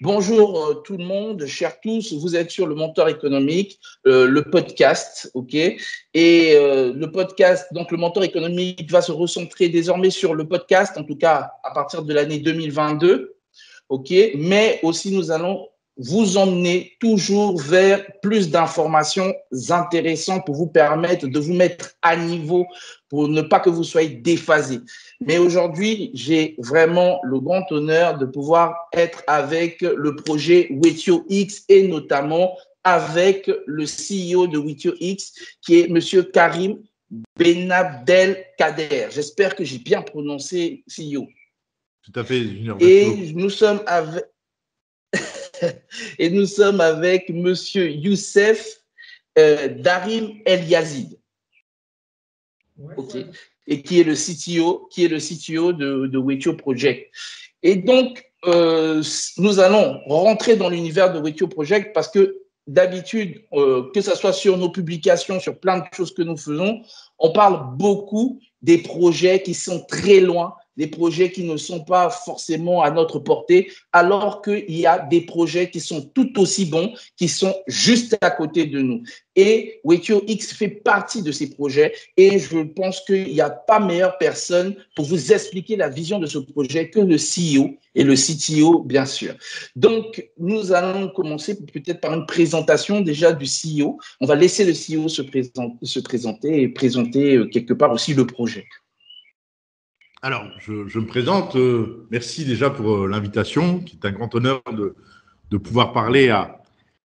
Bonjour tout le monde, chers tous, vous êtes sur le Mentor économique, le podcast, ok. Le podcast, donc le Mentor économique va se recentrer désormais sur le podcast, en tout cas à partir de l'année 2022, ok. Mais aussi nous allons vous emmener toujours vers plus d'informations intéressantes pour vous permettre de vous mettre à niveau, pour ne pas que vous soyez déphasés. Mais aujourd'hui, j'ai vraiment le grand honneur de pouvoir être avec le projet Wetio X et notamment avec le CEO de Wetio X, qui est Monsieur Karim Benabdelkader. J'espère que j'ai bien prononcé CEO. Tout à fait, Junior. Et nous sommes avec et nous sommes avec Monsieur Youssef Darim El Yazid. Ouais, OK. ouais. Et qui est le CTO de Wetio Project. Et donc, nous allons rentrer dans l'univers de Wetio Project parce que d'habitude, que ce soit sur nos publications, sur plein de choses que nous faisons, on parle beaucoup des projets qui sont très loin, des projets qui ne sont pas forcément à notre portée, alors qu'il y a des projets qui sont tout aussi bons, qui sont juste à côté de nous. Et Wetio X fait partie de ces projets et je pense qu'il n'y a pas meilleure personne pour vous expliquer la vision de ce projet que le CEO et le CTO, bien sûr. Donc, nous allons commencer peut-être par une présentation déjà du CEO. On va laisser le CEO se présenter et présenter quelque part aussi le projet. Alors, je me présente. Merci déjà pour l'invitation, qui est un grand honneur de pouvoir parler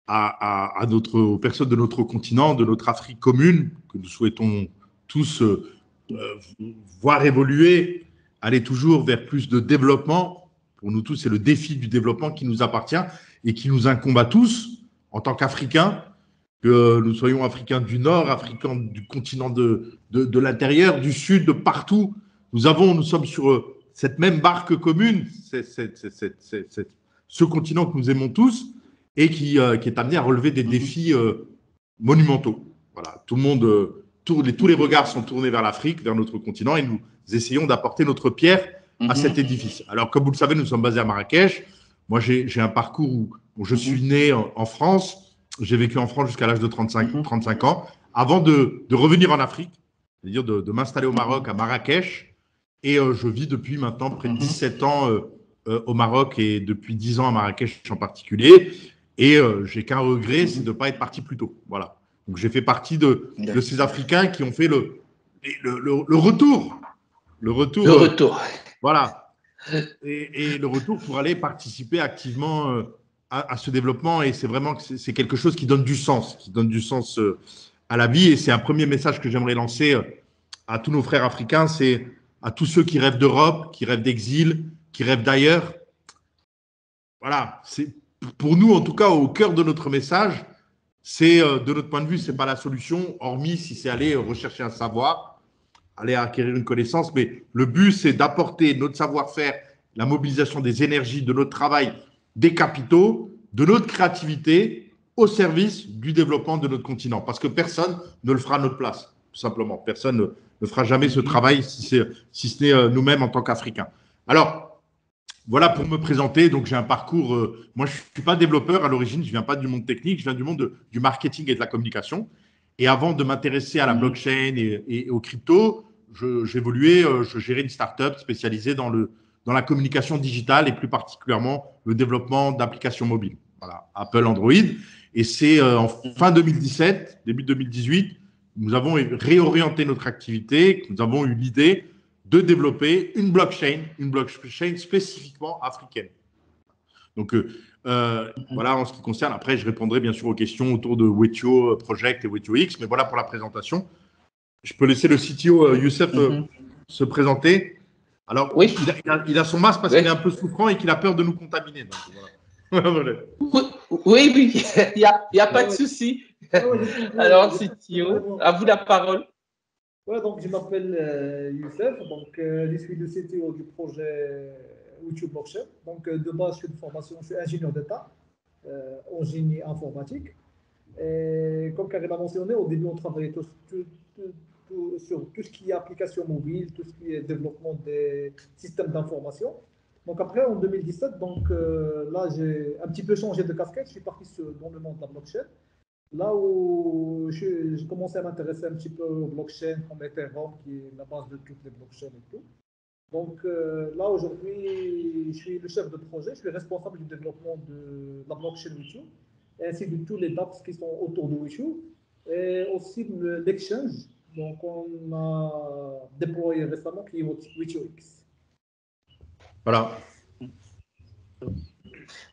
aux personnes de notre continent, de notre Afrique commune, que nous souhaitons tous voir évoluer, aller toujours vers plus de développement. Pour nous tous, c'est le défi du développement qui nous appartient et qui nous incombe à tous en tant qu'Africains, que nous soyons Africains du Nord, Africains du continent de l'intérieur, du Sud, de partout. Nous sommes sur cette même barque commune, ce continent que nous aimons tous et qui est amené à relever des défis monumentaux. Voilà, tout le monde, tous les regards sont tournés vers l'Afrique, vers notre continent, et nous essayons d'apporter notre pierre à cet édifice. Alors, comme vous le savez, nous sommes basés à Marrakech. Moi, j'ai un parcours où je suis né en France. J'ai vécu en France jusqu'à l'âge de 35 ans, avant de revenir en Afrique, c'est-à-dire de m'installer au Maroc, à Marrakech. Et je vis depuis maintenant près de 17 ans au Maroc et depuis 10 ans à Marrakech en particulier. Et j'ai qu'un regret, c'est de ne pas être parti plus tôt. Voilà. Donc j'ai fait partie de ces Africains qui ont fait le retour. Le retour. Voilà. Et le retour pour aller participer activement à ce développement. Et c'est vraiment que c'est quelque chose qui donne du sens, à la vie. Et c'est un premier message que j'aimerais lancer à tous nos frères africains, c'est à tous ceux qui rêvent d'Europe, qui rêvent d'exil, qui rêvent d'ailleurs. Voilà, c'est pour nous, en tout cas, au cœur de notre message, c'est de notre point de vue, ce n'est pas la solution, hormis si c'est aller rechercher un savoir, aller acquérir une connaissance. Mais le but, c'est d'apporter notre savoir-faire, la mobilisation des énergies, de notre travail, des capitaux, de notre créativité au service du développement de notre continent. Parce que personne ne le fera à notre place, tout simplement. Personne ne fera jamais ce travail si ce n'est nous-mêmes en tant qu'Africains. Alors, voilà pour me présenter. Donc, j'ai un parcours. Moi, je ne suis pas développeur à l'origine. Je ne viens pas du monde technique. Je viens du monde du marketing et de la communication. Et avant de m'intéresser à la blockchain et aux cryptos, j'évoluais, je gérais une start-up spécialisée dans la communication digitale et plus particulièrement le développement d'applications mobiles. Voilà, Apple, Android. Et c'est en fin 2017, début 2018, nous avons réorienté notre activité. Nous avons eu l'idée de développer une blockchain spécifiquement africaine. Donc, voilà en ce qui concerne. Après, je répondrai bien sûr aux questions autour de Wetio Project et Wetio X, mais voilà pour la présentation. Je peux laisser le CTO Youssef se présenter. Alors, oui. il a son masque parce qu'il est un peu souffrant et qu'il a peur de nous contaminer. Donc, voilà. Oui, il n'y a pas de souci. Alors, CTO, à vous la parole. Ouais, donc je m'appelle Youssef, donc je suis le CTO du projet Wetio Blockchain. Donc de base, je suis de formation, je suis ingénieur d'État en génie informatique. Et comme Karim a mentionné, au début, on travaillait sur tout ce qui est application mobile, tout ce qui est développement des systèmes d'information. Donc après, en 2017, là, j'ai un petit peu changé de casquette. Je suis parti dans le monde de la blockchain. Là où j'ai commencé à m'intéresser un petit peu aux blockchains comme Ethereum, qui est la base de toutes les blockchains et tout. Donc là, aujourd'hui, je suis le chef de projet, je suis responsable du développement de la blockchain Wichu, ainsi de tous les dApps qui sont autour de Wichu, et aussi l'exchange. Donc on a déployé récemment qui est WichuX. Voilà.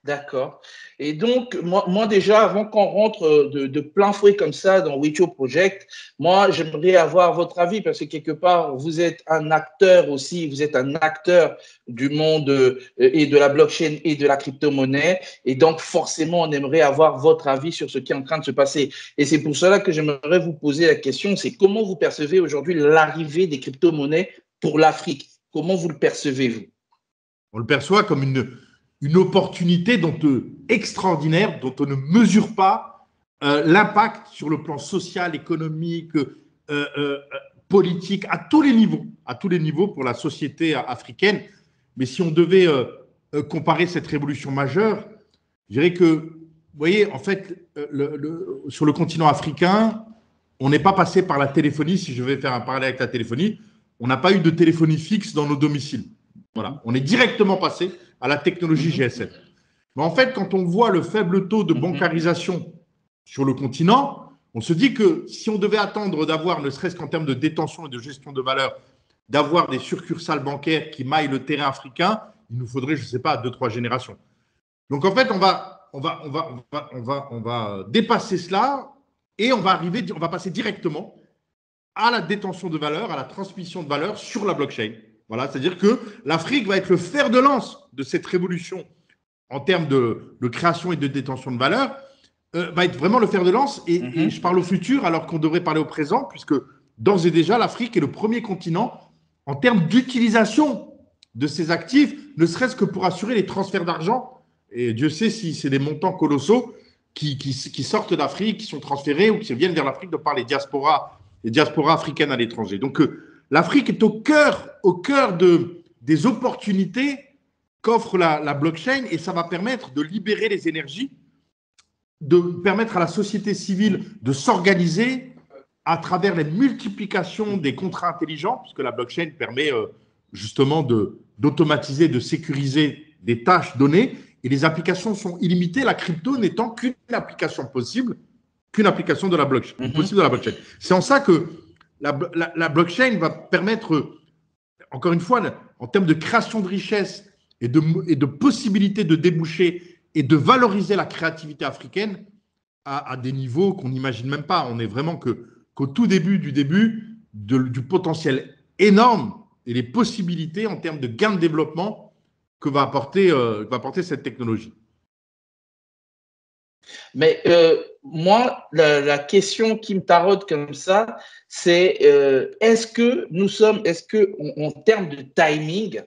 D'accord. Et donc, moi déjà, avant qu'on rentre de plein fouet comme ça dans Witcho Project, moi, j'aimerais avoir votre avis parce que quelque part, vous êtes un acteur aussi, vous êtes un acteur du monde et de la blockchain et de la crypto-monnaie. Et donc, forcément, on aimerait avoir votre avis sur ce qui est en train de se passer. Et c'est pour cela que j'aimerais vous poser la question, c'est comment vous percevez aujourd'hui l'arrivée des crypto-monnaies pour l'Afrique? Comment vous le percevez, vous? On le perçoit comme une opportunité extraordinaire dont on ne mesure pas l'impact sur le plan social, économique, politique, à tous les niveaux pour la société africaine. Mais si on devait comparer cette révolution majeure, je dirais que, vous voyez, en fait, sur le continent africain, on n'est pas passé par la téléphonie, si je vais faire un parallèle avec la téléphonie, on n'a pas eu de téléphonie fixe dans nos domiciles. Voilà, on est directement passé à la technologie GSM. Mais en fait, quand on voit le faible taux de bancarisation sur le continent, on se dit que si on devait attendre d'avoir, ne serait-ce qu'en termes de détention et de gestion de valeur, d'avoir des succursales bancaires qui maillent le terrain africain, il nous faudrait, je ne sais pas, 2-3 générations. Donc en fait, on va dépasser cela et on va passer directement à la détention de valeur, à la transmission de valeur sur la blockchain. Voilà, c'est-à-dire que l'Afrique va être le fer de lance de cette révolution en termes de création et de détention de valeur, va être vraiment le fer de lance. Et je parle au futur alors qu'on devrait parler au présent, puisque d'ores et déjà, l'Afrique est le premier continent en termes d'utilisation de ces actifs, ne serait-ce que pour assurer les transferts d'argent. Et Dieu sait si c'est des montants colossaux qui sortent d'Afrique, qui sont transférés ou qui viennent vers l'Afrique de par les diasporas africaines à l'étranger. Donc, l'Afrique est au cœur des opportunités qu'offre la blockchain et ça va permettre de libérer les énergies, de permettre à la société civile de s'organiser à travers la multiplication des contrats intelligents, puisque la blockchain permet justement d'automatiser, de sécuriser des tâches données et les applications sont illimitées, la crypto n'étant qu'une application possible, qu'une application de la blockchain, possible de la blockchain. C'est en ça que la blockchain va permettre, encore une fois, en termes de création de richesse et de possibilités de déboucher et de valoriser la créativité africaine à des niveaux qu'on n'imagine même pas. On est vraiment qu'au tout début du potentiel énorme et les possibilités en termes de gains de développement que va apporter cette technologie. Mais moi, la question qui me taraude comme ça, c'est est-ce que en termes de timing,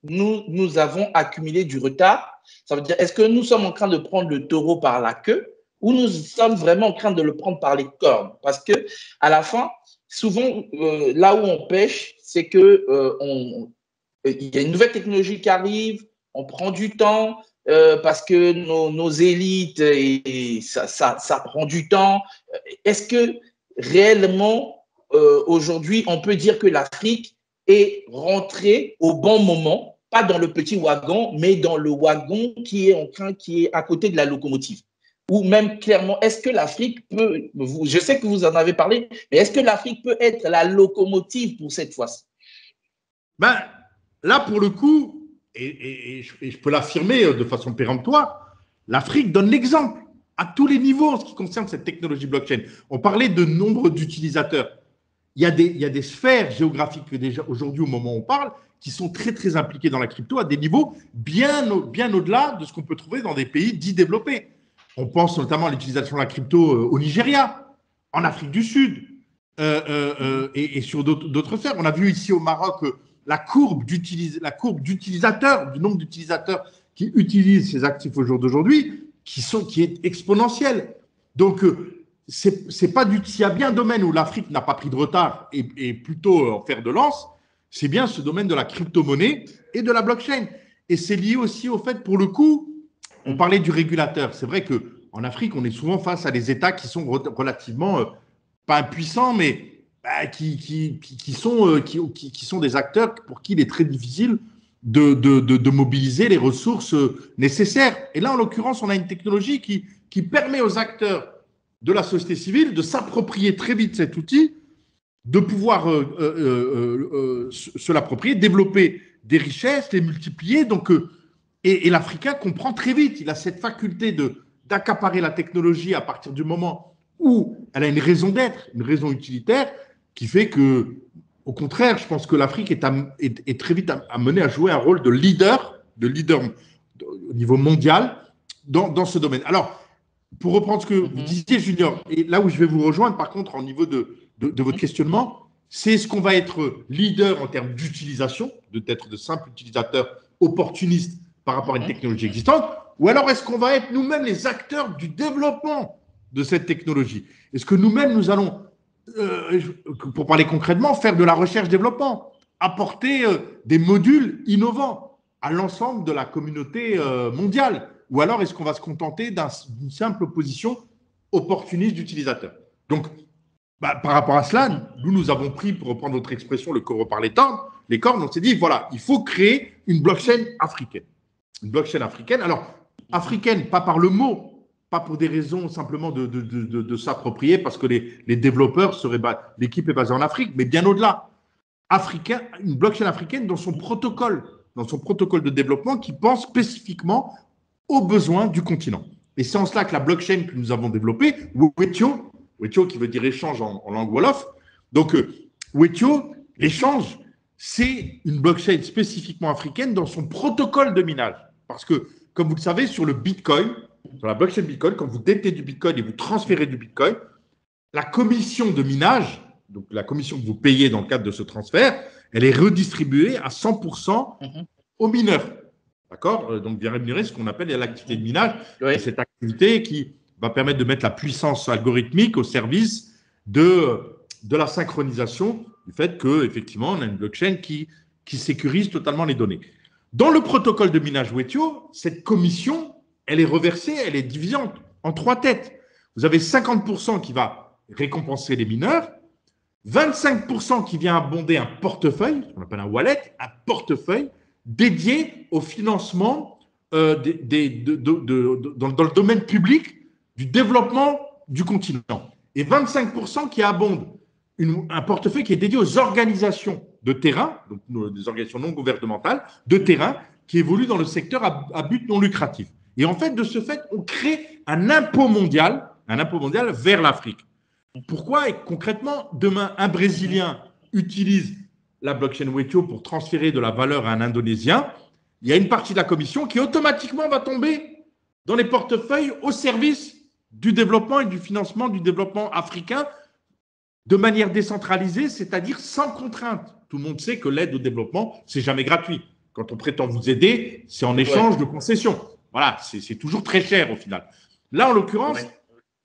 nous avons accumulé du retard? Ça veut dire, est-ce que nous sommes en train de prendre le taureau par la queue ou nous sommes vraiment en train de le prendre par les cornes? Parce que à la fin, souvent, là où on pêche, c'est que il y a une nouvelle technologie qui arrive, on prend du temps. Parce que nos élites, et ça prend du temps. Est-ce que réellement, aujourd'hui, on peut dire que l'Afrique est rentrée au bon moment, pas dans le petit wagon, mais dans le wagon qui est à côté de la locomotive? Ou même clairement, est-ce que l'Afrique peut, je sais que vous en avez parlé, mais est-ce que l'Afrique peut être la locomotive pour cette fois-ci? Ben, là, pour le coup, et je peux l'affirmer de façon péremptoire, l'Afrique donne l'exemple à tous les niveaux en ce qui concerne cette technologie blockchain. On parlait de nombre d'utilisateurs. Il y a des sphères géographiques déjà aujourd'hui, au moment où on parle, qui sont très, très impliquées dans la crypto à des niveaux bien au-delà de ce qu'on peut trouver dans des pays dits développés. On pense notamment à l'utilisation de la crypto au Nigeria, en Afrique du Sud et sur d'autres sphères. On a vu ici au Maroc la courbe d'utilisateurs, du nombre d'utilisateurs qui utilisent ces actifs au jour d'aujourd'hui, qui est exponentielle. Donc, c'est pas s'il y a bien un domaine où l'Afrique n'a pas pris de retard et plutôt en fer de lance, c'est bien ce domaine de la crypto-monnaie et de la blockchain. Et c'est lié aussi au fait, pour le coup, on parlait du régulateur. C'est vrai qu'en Afrique, on est souvent face à des États qui sont relativement, pas impuissants, mais qui sont des acteurs pour qui il est très difficile de mobiliser les ressources nécessaires. Et là, en l'occurrence, on a une technologie qui permet aux acteurs de la société civile de s'approprier très vite cet outil, de pouvoir se l'approprier, développer des richesses, les multiplier. Donc, et l'Africain comprend très vite, il a cette faculté d'accaparer la technologie à partir du moment où elle a une raison d'être, une raison utilitaire, qui fait que, au contraire, je pense que l'Afrique est très vite amenée à jouer un rôle de leader au niveau mondial dans ce domaine. Alors, pour reprendre ce que vous disiez, Junior, et là où je vais vous rejoindre, par contre, au niveau de votre questionnement, c'est est-ce qu'on va être leader en termes d'utilisation, d'être de simples utilisateurs opportunistes par rapport à une technologie existante, ou alors est-ce qu'on va être nous-mêmes les acteurs du développement de cette technologie? Est-ce que nous-mêmes, nous allons, pour parler concrètement, faire de la recherche-développement, apporter des modules innovants à l'ensemble de la communauté mondiale? Ou alors est-ce qu'on va se contenter d'une simple position opportuniste d'utilisateur? Donc, par rapport à cela, nous avons pris, pour reprendre votre expression, le corps par les cornes, on s'est dit, voilà, il faut créer une blockchain africaine. Une blockchain africaine. Alors, africaine, pas par le mot, pas pour des raisons simplement de s'approprier, parce que les développeurs seraient, l'équipe est basée en Afrique, mais bien au-delà. Africain, une blockchain africaine dans son protocole de développement qui pense spécifiquement aux besoins du continent. Et c'est en cela que la blockchain que nous avons développée, Wetio qui veut dire échange en langue wolof. Donc, Wetio, l'échange, c'est une blockchain spécifiquement africaine dans son protocole de minage. Parce que, comme vous le savez, sur le Bitcoin, sur la blockchain Bitcoin, quand vous détenez du Bitcoin et vous transférez du Bitcoin, la commission de minage, donc la commission que vous payez dans le cadre de ce transfert, elle est redistribuée à 100% aux mineurs. D'accord? Donc, bien rémunéré, ce qu'on appelle l'activité de minage. Oui. C'est cette activité qui va permettre de mettre la puissance algorithmique au service de la synchronisation du fait qu'effectivement, on a une blockchain qui sécurise totalement les données. Dans le protocole de minage Wetio, cette commission, elle est reversée, elle est divisée en 3 têtes. Vous avez 50% qui va récompenser les mineurs, 25% qui vient abonder un portefeuille, on appelle un wallet, un portefeuille dédié au financement dans le domaine public du développement du continent. Et 25% qui abondent un portefeuille qui est dédié aux organisations de terrain, donc des organisations non gouvernementales, de terrain, qui évoluent dans le secteur à but non lucratif. Et en fait, de ce fait, on crée un impôt mondial vers l'Afrique. Pourquoi? Et concrètement, demain, un Brésilien utilise la blockchain Wetio pour transférer de la valeur à un Indonésien, il y a une partie de la commission qui automatiquement va tomber dans les portefeuilles au service du développement et du financement du développement africain de manière décentralisée, c'est-à-dire sans contrainte. Tout le monde sait que l'aide au développement, c'est jamais gratuit. Quand on prétend vous aider, c'est en échange de concessions. Voilà, c'est toujours très cher au final. Là, en l'occurrence,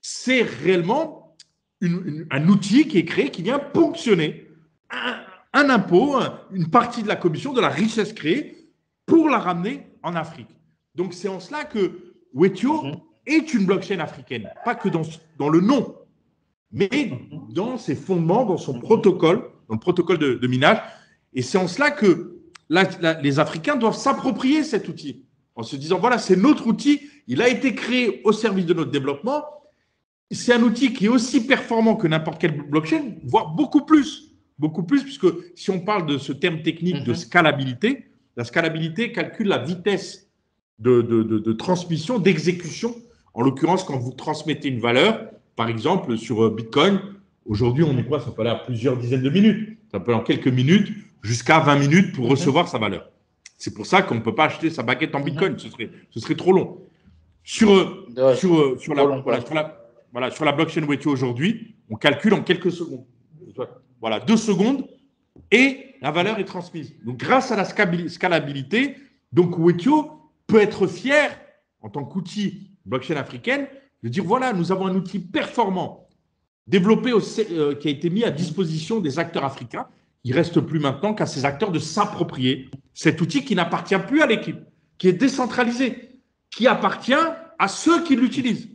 c'est réellement un outil qui est créé, qui vient ponctionner un impôt, une partie de la commission, de la richesse créée, pour la ramener en Afrique. Donc, c'est en cela que Wetio est une blockchain africaine, pas que dans le nom, mais dans ses fondements, dans son protocole, dans le protocole de minage. Et c'est en cela que les Africains doivent s'approprier cet outil, en se disant, voilà, c'est notre outil, il a été créé au service de notre développement, c'est un outil qui est aussi performant que n'importe quelle blockchain, voire beaucoup plus, puisque si on parle de ce terme technique de scalabilité, la scalabilité calcule la vitesse de transmission, d'exécution. En l'occurrence, quand vous transmettez une valeur, par exemple, sur Bitcoin, aujourd'hui, on est quoi? Ça peut aller à plusieurs dizaines de minutes. Ça peut aller en quelques minutes, jusqu'à 20 minutes pour recevoir sa valeur. C'est pour ça qu'on ne peut pas acheter sa baguette en Bitcoin. Ce serait trop long. Sur la blockchain Wetio aujourd'hui, on calcule en quelques secondes. Voilà, 2 secondes et la valeur est transmise. Donc, grâce à la scalabilité, donc Wetio peut être fier en tant qu'outil blockchain africaine de dire voilà, nous avons un outil performant développé qui a été mis à disposition des acteurs africains. Il ne reste plus maintenant qu'à ces acteurs de s'approprier cet outil qui n'appartient plus à l'équipe. qui est décentralisé, qui appartient à ceux qui l'utilisent.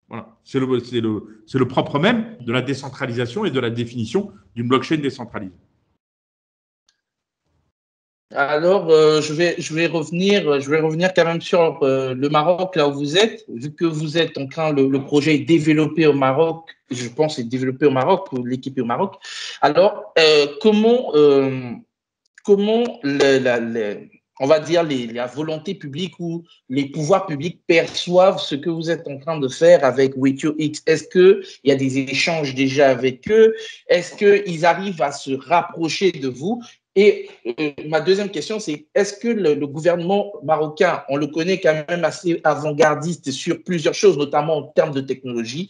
Voilà. C'est le propre même de la décentralisation et de la définition d'une blockchain décentralisée. Alors, je vais revenir quand même sur le Maroc, là où vous êtes. Vu que vous êtes en train, le projet est développé au Maroc, je pense, est développé au Maroc, pour l'équipe au Maroc. Alors, comment on va dire, la volonté publique ou les pouvoirs publics perçoivent ce que vous êtes en train de faire avec WetioX? Est-ce qu'il y a des échanges déjà avec eux? Est-ce qu'ils arrivent à se rapprocher de vous? Et ma deuxième question, c'est est-ce que le gouvernement marocain, on le connaît quand même assez avant-gardiste sur plusieurs choses, notamment en termes de technologie,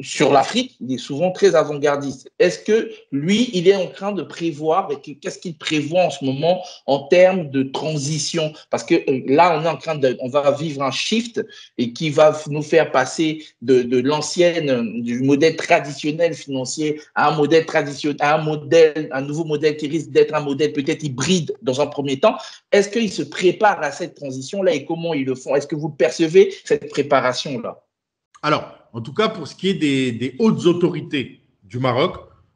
sur l'Afrique, il est souvent très avant-gardiste. Est-ce que lui, il est en train de prévoir, et qu'est-ce qu'il prévoit en ce moment en termes de transition? Parce que là, on est en train on va vivre un shift et qui va nous faire passer de du modèle traditionnel financier à un modèle traditionnel, à un nouveau modèle qui risque d'être un modèle peut-être hybride dans un premier temps. Est-ce qu'ils se préparent à cette transition-là et comment ils le font? Est-ce que vous percevez cette préparation-là? Alors, en tout cas, pour ce qui est des hautes autorités du Maroc,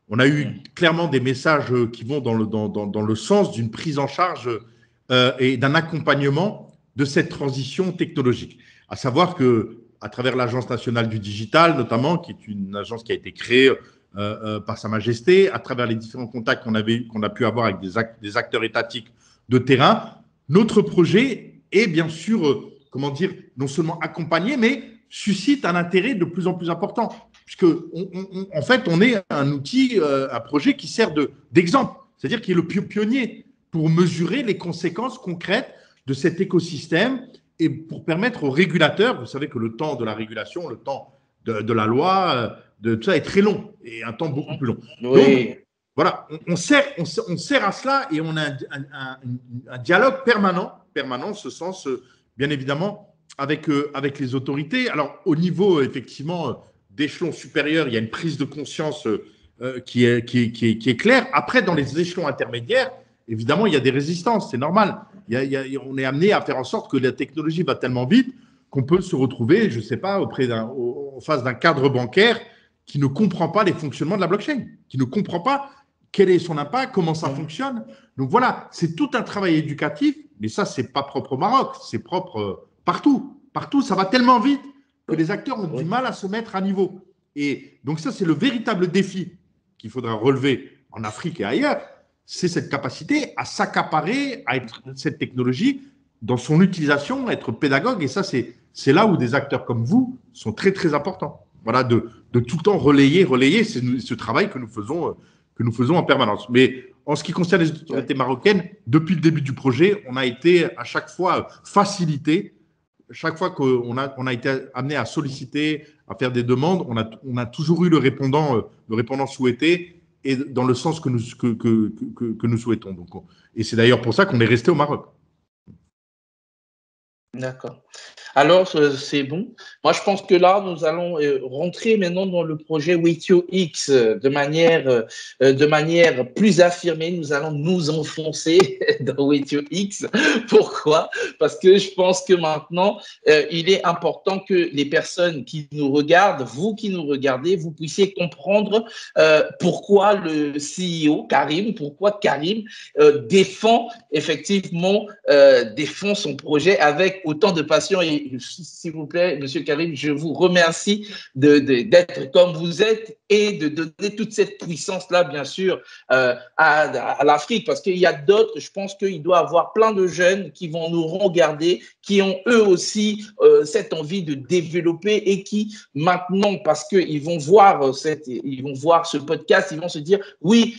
on a eu clairement des messages qui vont dans le sens d'une prise en charge et d'un accompagnement de cette transition technologique. À savoir qu'à travers l'Agence nationale du digital, notamment, qui est une agence qui a été créée par Sa Majesté, à travers les différents contacts qu'on a pu avoir avec des acteurs étatiques de terrain, notre projet est bien sûr, comment dire, non seulement accompagné, mais suscite un intérêt de plus en plus important, puisque en fait, on est un outil, un projet qui sert d'exemple, c'est-à-dire qui est le pionnier pour mesurer les conséquences concrètes de cet écosystème et pour permettre aux régulateurs, vous savez que le temps de la régulation, le temps de la loi, de tout ça est très long et un temps beaucoup plus long. Oui. Donc, voilà, on sert à cela et on a un dialogue permanent en ce sens, bien évidemment, avec les autorités. Alors, au niveau, effectivement, d'échelons supérieurs, il y a une prise de conscience qui est claire. Après, dans les échelons intermédiaires, évidemment, il y a des résistances, c'est normal. On est amené à faire en sorte que la technologie va tellement vite qu'on peut se retrouver, je ne sais pas, en face d'un cadre bancaire qui ne comprend pas les fonctionnements de la blockchain, qui ne comprend pas quel est son impact, comment ça fonctionne. Donc voilà, c'est tout un travail éducatif, mais ça, ce n'est pas propre au Maroc, c'est propre partout. Partout, ça va tellement vite que les acteurs ont du mal à se mettre à niveau. Et donc ça, c'est le véritable défi qu'il faudra relever en Afrique et ailleurs, c'est cette capacité à s'accaparer à cette technologie dans son utilisation, être pédagogue. Et ça, c'est là où des acteurs comme vous sont très, très importants. Voilà, de tout le temps relayer, c'est ce travail que nous faisons en permanence. Mais en ce qui concerne les autorités marocaines, depuis le début du projet, on a été à chaque fois facilité. Chaque fois qu'on a été amené à solliciter, à faire des demandes, on a toujours eu le répondant souhaité et dans le sens que nous souhaitons. Donc, et c'est d'ailleurs pour ça qu'on est resté au Maroc. D'accord. Alors, c'est bon. Moi, je pense que là, nous allons rentrer maintenant dans le projet WetioX de manière plus affirmée. Nous allons nous enfoncer dans WetioX. Pourquoi? Parce que je pense que maintenant, il est important que les personnes qui nous regardent, vous qui nous regardez, vous puissiez comprendre pourquoi le CEO, Karim, défend effectivement défend son projet avec autant de passion. Et s'il vous plaît, Monsieur Karim, je vous remercie d'être comme vous êtes et de donner toute cette puissance-là, bien sûr, à l'Afrique, parce qu'il y a d'autres, je pense qu'il doit y avoir plein de jeunes qui vont nous regarder, qui ont eux aussi cette envie de développer et qui maintenant, parce qu'ils vont voir ce podcast, ils vont se dire, oui,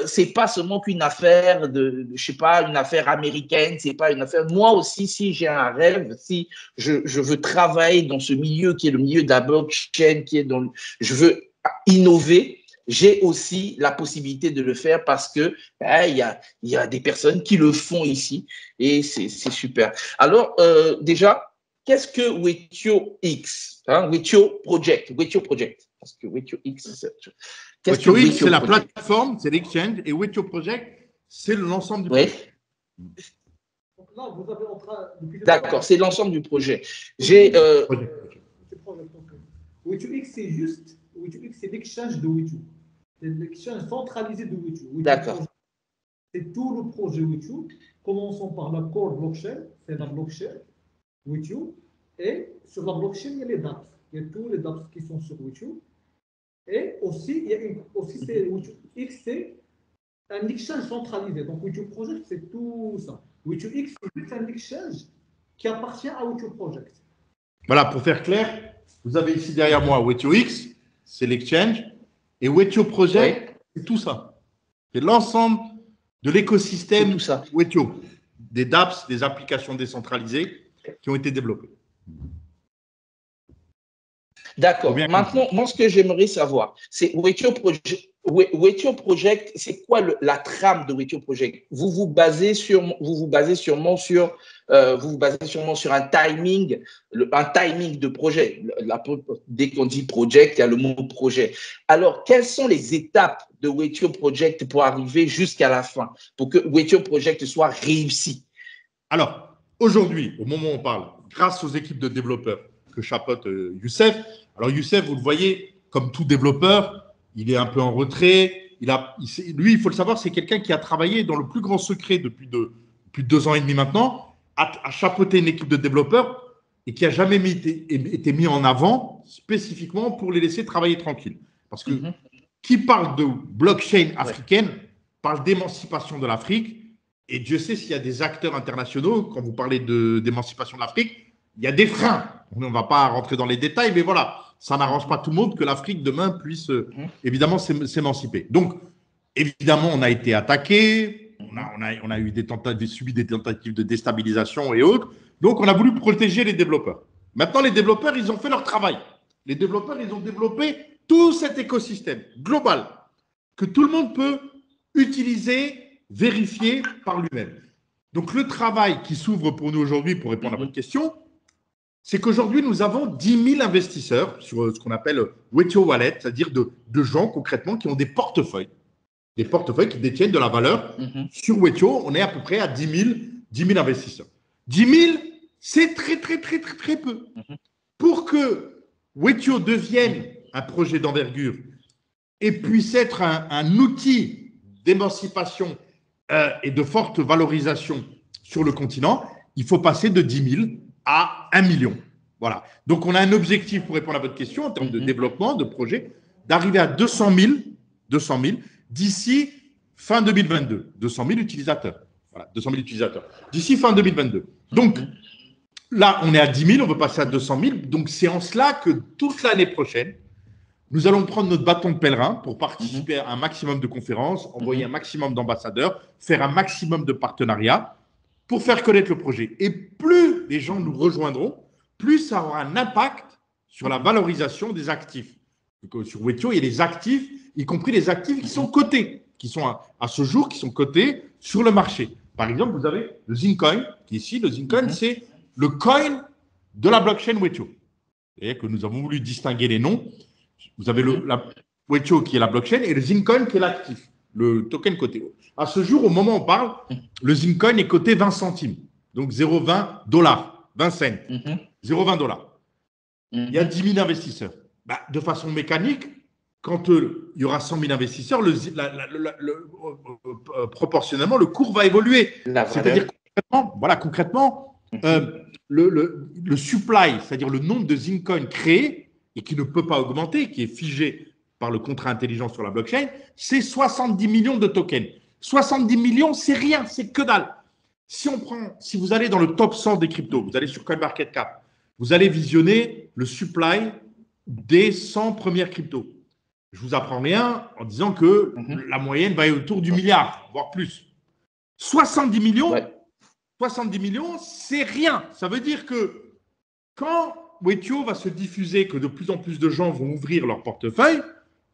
c'est pas seulement qu'une affaire je sais pas, une affaire américaine, c'est pas une affaire. Moi aussi, si j'ai un rêve, si je veux travailler dans ce milieu qui est le milieu de la blockchain, je veux innover, j'ai aussi la possibilité de le faire parce que il y a des personnes qui le font ici et c'est super. Alors déjà, qu'est-ce que WetioX, Wetio Project, parce que WetioX, WetioX, c'est la plateforme, c'est l'exchange, et Wetio Project, c'est l'ensemble du projet. Non, vous avez en train. D'accord, c'est l'ensemble du projet. J'ai. W2X, c'est juste. W2X, c'est l'exchange de W2. C'est l'exchange centralisé de W2. D'accord. C'est tout le projet W2. Commençons par la core blockchain, c'est la blockchain W2. Et sur la blockchain, il y a les dApps. Il y a tous les dApps qui sont sur W2. Et aussi, il y a aussi W2X, c'est un exchange centralisé. Donc, W2 Project, c'est tout ça. W2X, c'est un exchange qui appartient à W2 Project. Voilà, pour faire clair, vous avez ici derrière moi W2X, c'est l'exchange, et W2 Project, c'est tout ça. C'est l'ensemble de l'écosystème W2, des dApps, des applications décentralisées qui ont été développées. D'accord. Maintenant, moi, ce que j'aimerais savoir, c'est W2 Project, c'est quoi la trame de W2 Project? Vous vous basez sûrement sur un timing de projet. Dès qu'on dit project, il y a le mot projet. Alors, quelles sont les étapes de W2 Project pour arriver jusqu'à la fin, pour que W2 Project soit réussi? Alors, aujourd'hui, au moment où on parle, grâce aux équipes de développeurs que chapeaute Youssef. Alors, Youssef, vous le voyez, comme tout développeur, il est un peu en retrait. Lui, il faut le savoir, c'est quelqu'un qui a travaillé dans le plus grand secret depuis 2 ans et demi maintenant, à chapeauter une équipe de développeurs et qui n'a jamais été mis en avant spécifiquement pour les laisser travailler tranquille. Parce que qui parle de blockchain africaine parle d'émancipation de l'Afrique. Et Dieu sait s'il y a des acteurs internationaux, quand vous parlez d'émancipation de l'Afrique, il y a des freins. On ne va pas rentrer dans les détails, mais voilà, ça n'arrange pas tout le monde que l'Afrique demain puisse évidemment s'émanciper. Donc, évidemment, on a été attaqué, on a eu subi des tentatives de déstabilisation et autres. Donc, on a voulu protéger les développeurs. Maintenant, les développeurs, ils ont fait leur travail. Les développeurs, ils ont développé tout cet écosystème global que tout le monde peut utiliser, vérifier par lui-même. Donc, le travail qui s'ouvre pour nous aujourd'hui, pour répondre à votre question, c'est qu'aujourd'hui, nous avons 10 000 investisseurs sur ce qu'on appelle W2 Wallet, c'est-à-dire de gens concrètement qui ont des portefeuilles qui détiennent de la valeur. Sur W2, on est à peu près à 10 000 investisseurs. 10 000, c'est très peu. Pour que W2 devienne un projet d'envergure et puisse être un outil d'émancipation et de forte valorisation sur le continent, il faut passer de 10 000 à 1 million. Voilà. Donc, on a un objectif, pour répondre à votre question, en termes de développement, de projet, d'arriver à 200 000 d'ici fin 2022. 200 000 utilisateurs. Voilà, 200 000 utilisateurs. D'ici fin 2022. Donc, là, on est à 10 000, on veut passer à 200 000. Donc, c'est en cela que toute l'année prochaine, nous allons prendre notre bâton de pèlerin pour participer à un maximum de conférences, envoyer un maximum d'ambassadeurs, faire un maximum de partenariats pour faire connaître le projet. Et plus les gens nous rejoindront, plus ça aura un impact sur la valorisation des actifs. Donc, sur W2, il y a des actifs, y compris les actifs qui sont cotés, qui sont à ce jour, qui sont cotés sur le marché. Par exemple, vous avez le Zincoin, qui est ici. Le Zincoin, c'est le coin de la blockchain W2. Et que nous avons voulu distinguer les noms. Vous avez la W2 qui est la blockchain et le Zincoin qui est l'actif, le token coté. À ce jour, au moment où on parle, le Zincoin est coté 20 centimes, donc 0,20 $, 20 cents, 0,20 $. Il y a 10 000 investisseurs. De façon mécanique, quand il y aura 100 000 investisseurs, proportionnellement, le cours va évoluer. C'est-à-dire concrètement, le supply, c'est-à-dire le nombre de Zincoin créés, et qui ne peut pas augmenter, qui est figé par le contrat intelligent sur la blockchain, c'est 70 millions de tokens. 70 millions, c'est rien, c'est que dalle. Si vous allez dans le top 100 des cryptos, vous allez sur CoinMarketCap, vous allez visionner le supply des 100 premières cryptos. Je ne vous apprends rien en disant que la moyenne va être autour du milliard, voire plus. 70 millions, 70 millions, c'est rien. Ça veut dire que quand W2 va se diffuser, que de plus en plus de gens vont ouvrir leur portefeuille,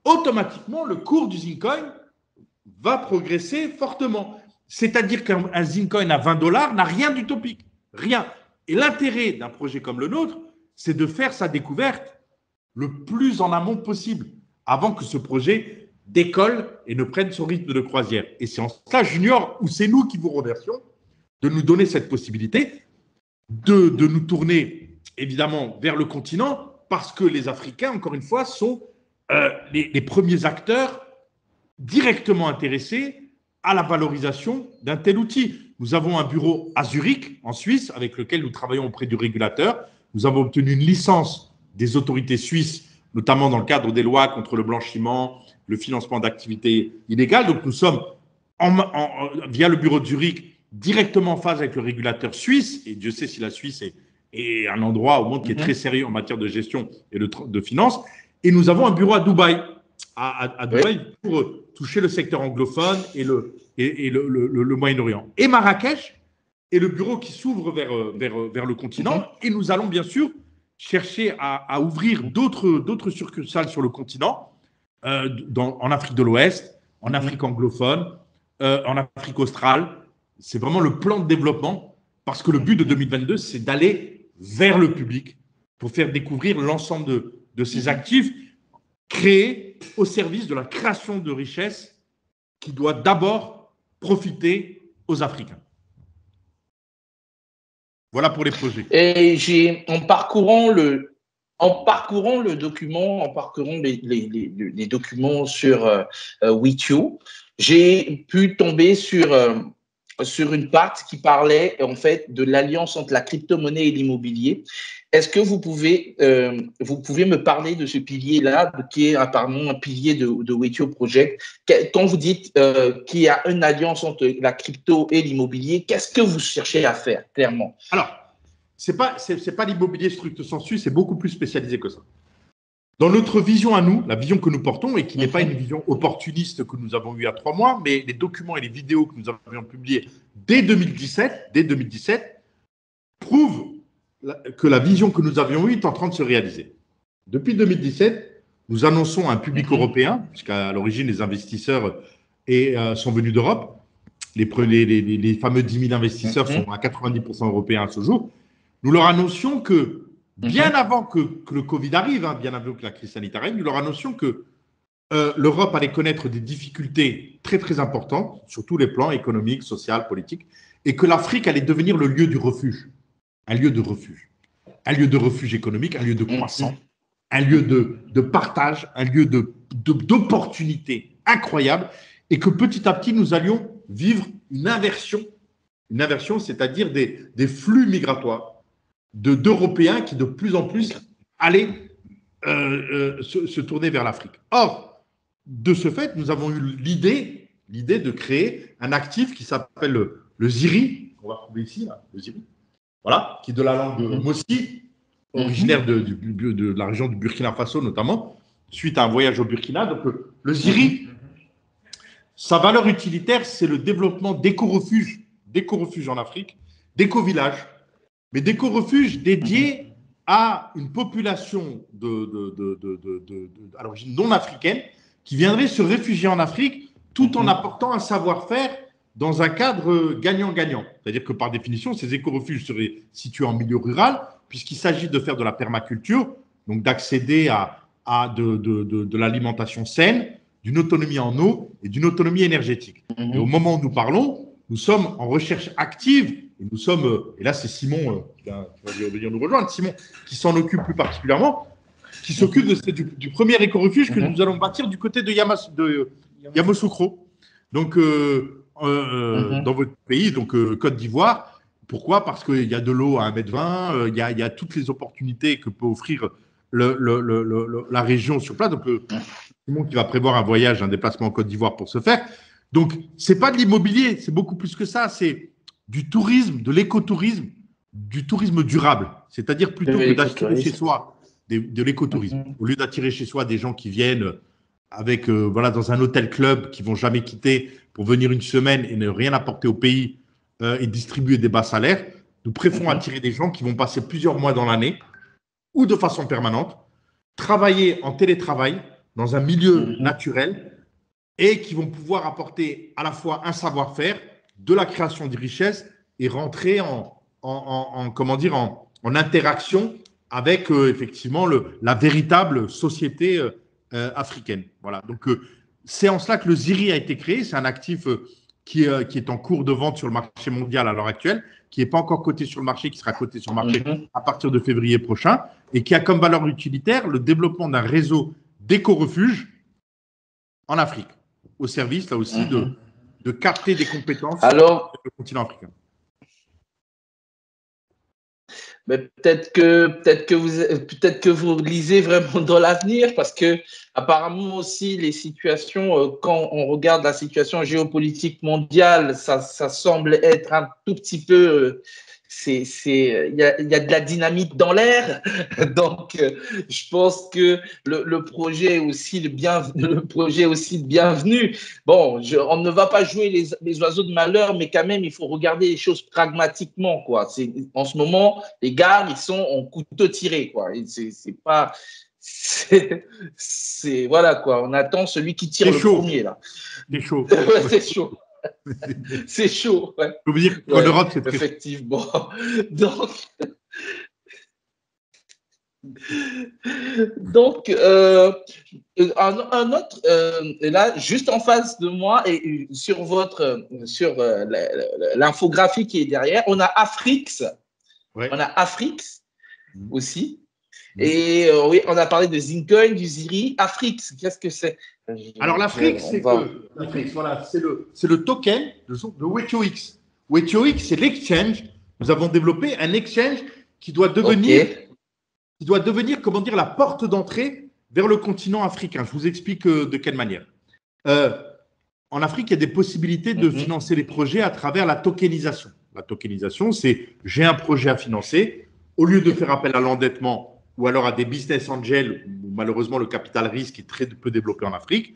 automatiquement, le cours du Zincoin va progresser fortement. C'est-à-dire qu'un Zincoin à 20 $ n'a rien d'utopique. Rien. Et l'intérêt d'un projet comme le nôtre, c'est de faire sa découverte le plus en amont possible, avant que ce projet décolle et ne prenne son rythme de croisière. Et c'est en cela, Junior, où c'est nous qui vous remercions de nous donner cette possibilité de nous tourner évidemment vers le continent parce que les Africains, encore une fois, sont les premiers acteurs directement intéressés à la valorisation d'un tel outil. Nous avons un bureau à Zurich, en Suisse, avec lequel nous travaillons auprès du régulateur. Nous avons obtenu une licence des autorités suisses, notamment dans le cadre des lois contre le blanchiment, le financement d'activités illégales. Donc, nous sommes, via le bureau de Zurich, directement en phase avec le régulateur suisse. Et Dieu sait si la Suisse est un endroit au monde qui est très sérieux en matière de gestion et de finances. Et nous avons un bureau à Dubaï, à Dubaï pour toucher le secteur anglophone et le Moyen-Orient. Et Marrakech est le bureau qui s'ouvre vers le continent. Et nous allons bien sûr chercher à ouvrir d'autres succursales sur le continent, en Afrique de l'Ouest, en Afrique anglophone, en Afrique australe. C'est vraiment le plan de développement parce que le but de 2022, c'est d'aller vers le public pour faire découvrir l'ensemble de ces actifs créés au service de la création de richesses qui doit d'abord profiter aux Africains. Voilà pour les projets. Et en parcourant le document, en parcourant les documents sur Withio, j'ai pu tomber sur une partie qui parlait en fait de l'alliance entre la crypto-monnaie et l'immobilier. Est-ce que vous pouvez me parler de ce pilier-là, qui est apparemment un pilier de Withio Project? Quand vous dites qu'il y a une alliance entre la crypto et l'immobilier, qu'est-ce que vous cherchez à faire, clairement? Alors, c'est pas l'immobilier stricto sensu, c'est beaucoup plus spécialisé que ça. Dans notre vision à nous, la vision que nous portons, et qui n'est pas une vision opportuniste que nous avons eue il y a 3 mois, mais les documents et les vidéos que nous avions publiés dès 2017 prouvent que la vision que nous avions eue est en train de se réaliser. Depuis 2017, nous annonçons à un public européen, puisqu'à l'origine, les investisseurs sont venus d'Europe. Les fameux 10 000 investisseurs sont à 90% européens à ce jour. Nous leur annoncions que, bien avant que le Covid arrive, bien avant que la crise sanitaire arrive, nous leur annoncions que l'Europe allait connaître des difficultés très, très importantes sur tous les plans économiques, sociaux, politiques, et que l'Afrique allait devenir le lieu du refuge. Un lieu de refuge. Un lieu de refuge économique, un lieu de croissance, un lieu de partage, un lieu d'opportunités incroyables, et que petit à petit, nous allions vivre une inversion, c'est-à-dire des flux migratoires d'Européens qui de plus en plus allaient se tourner vers l'Afrique. Or, de ce fait, nous avons eu l'idée de créer un actif qui s'appelle le ZIRI, on va trouver ici, là, le ZIRI, voilà, qui est de la langue de Mossi, originaire de la région du Burkina Faso notamment, suite à un voyage au Burkina. Donc, le ZIRI, sa valeur utilitaire, c'est le développement d'éco-refuges en Afrique, d'éco-villages, mais d'éco-refuges dédiés à une population à l'origine non africaine qui viendrait se réfugier en Afrique tout en apportant un savoir-faire dans un cadre gagnant-gagnant. C'est-à-dire que par définition, ces éco-refuges seraient situés en milieu rural puisqu'il s'agit de faire de la permaculture, donc d'accéder à de l'alimentation saine, d'une autonomie en eau et d'une autonomie énergétique. Et au moment où nous parlons, nous sommes en recherche active et nous sommes, et là c'est Simon qui va venir nous rejoindre, Simon qui s'en occupe plus particulièrement, qui s'occupe du premier éco-refuge que nous allons bâtir du côté de Yamoussoukro. Donc, dans votre pays, donc Côte d'Ivoire. Pourquoi? Parce qu'il y a de l'eau à 1,20 m, il y a toutes les opportunités que peut offrir la région sur place. Donc, Simon qui va prévoir un voyage, un déplacement en Côte d'Ivoire pour ce faire. Donc, ce n'est pas de l'immobilier, c'est beaucoup plus que ça. C'est du tourisme, de l'écotourisme, du tourisme durable. C'est-à-dire plutôt que d'attirer chez soi de l'écotourisme. Au lieu d'attirer chez soi des gens qui viennent avec, dans un hôtel club, qui ne vont jamais quitter pour venir une semaine et ne rien apporter au pays et distribuer des bas salaires, nous préférons attirer des gens qui vont passer plusieurs mois dans l'année ou de façon permanente, travailler en télétravail dans un milieu naturel et qui vont pouvoir apporter à la fois un savoir-faire, de la création de richesses et rentrer en interaction avec effectivement la véritable société africaine. Voilà. Donc, c'est en cela que le ZIRI a été créé. C'est un actif qui est en cours de vente sur le marché mondial à l'heure actuelle, qui n'est pas encore coté sur le marché, qui sera coté sur le marché à partir de février prochain, et qui a comme valeur utilitaire le développement d'un réseau d'éco-refuges en Afrique, au service, là aussi, de capter des compétences sur le continent africain. Mais peut-être que vous lisez vraiment dans l'avenir, parce que apparemment aussi les situations, quand on regarde la situation géopolitique mondiale, ça semble être un tout petit peu, il y a de la dynamite dans l'air. Donc je pense que le projet est aussi le bienvenu. Bon, on ne va pas jouer les oiseaux de malheur, mais quand même il faut regarder les choses pragmatiquement, quoi. En ce moment, les gars, ils sont en couteau tiré, quoi. Voilà, quoi. On attend celui qui tire le premier, là. C'est chaud. Ouais, c'est chaud. C'est chaud, ouais. Je veux dire qu'en Europe, c'est très effectivement. Donc, un autre, là, juste en face de moi et sur l'infographie qui est derrière, on a Afrix. Ouais. On a Afrix aussi. Et oui, on a parlé de Zincoin, du Ziri. Afrix, qu'est-ce que c'est? Alors, l'Afrix, c'est le token de WetioX. WetioX, c'est l'exchange. Nous avons développé un exchange qui doit devenir, comment dire, la porte d'entrée vers le continent africain. Je vous explique de quelle manière. En Afrique, il y a des possibilités de financer les projets à travers la tokenisation. La tokenisation, c'est j'ai un projet à financer. Au lieu de faire appel à l'endettement ou alors à des business angels, où malheureusement le capital risque est très peu développé en Afrique,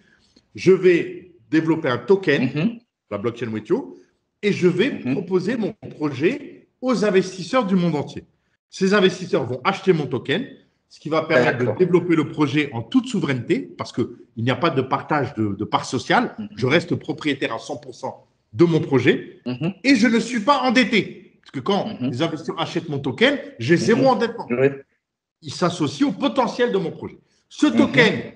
je vais développer un token, la blockchain Wetio, et je vais proposer mon projet aux investisseurs du monde entier. Ces investisseurs vont acheter mon token, ce qui va permettre de développer le projet en toute souveraineté, parce qu'il n'y a pas de partage de part sociale. Je reste propriétaire à 100% de mon projet et je ne suis pas endetté. Parce que quand les investisseurs achètent mon token, j'ai zéro endettement. Il s'associe au potentiel de mon projet. Ce token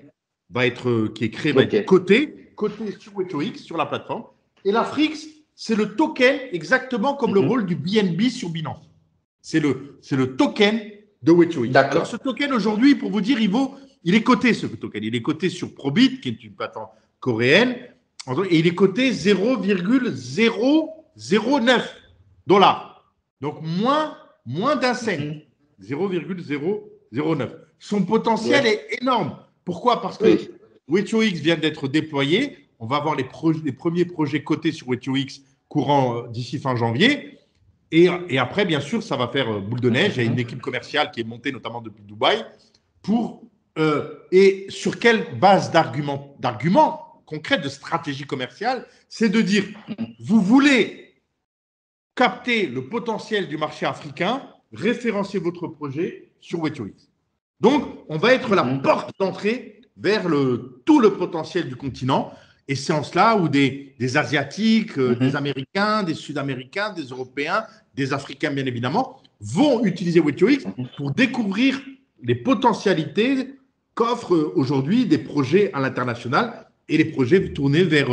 va être, qui est créé, va être coté sur WetioX, sur la plateforme. Et l'Afrix, c'est le token exactement comme le rôle du BNB sur Binance. C'est le token de WetioX. Alors, ce token, aujourd'hui, pour vous dire, il est coté, ce token. Il est coté sur Probit, qui est une plateforme coréenne, et il est coté 0,009 $. Donc, moins d'un cent. 0,009. Son potentiel est énorme. Pourquoi? Parce que WetioX vient d'être déployé. On va avoir les premiers projets cotés sur WetioX courant d'ici fin janvier. Et après, bien sûr, ça va faire boule de neige. Il y a une équipe commerciale qui est montée, notamment depuis Dubaï, et sur quelle base d'arguments concrets, de stratégie commerciale, c'est de dire, vous voulez capter le potentiel du marché africain, référencez votre projet sur WetioX. Donc, on va être la porte d'entrée vers tout le potentiel du continent. Et c'est en cela où des Asiatiques, des Américains, des Sud-Américains, des Européens, des Africains, bien évidemment, vont utiliser WetioX pour découvrir les potentialités qu'offrent aujourd'hui des projets à l'international et les projets tournés vers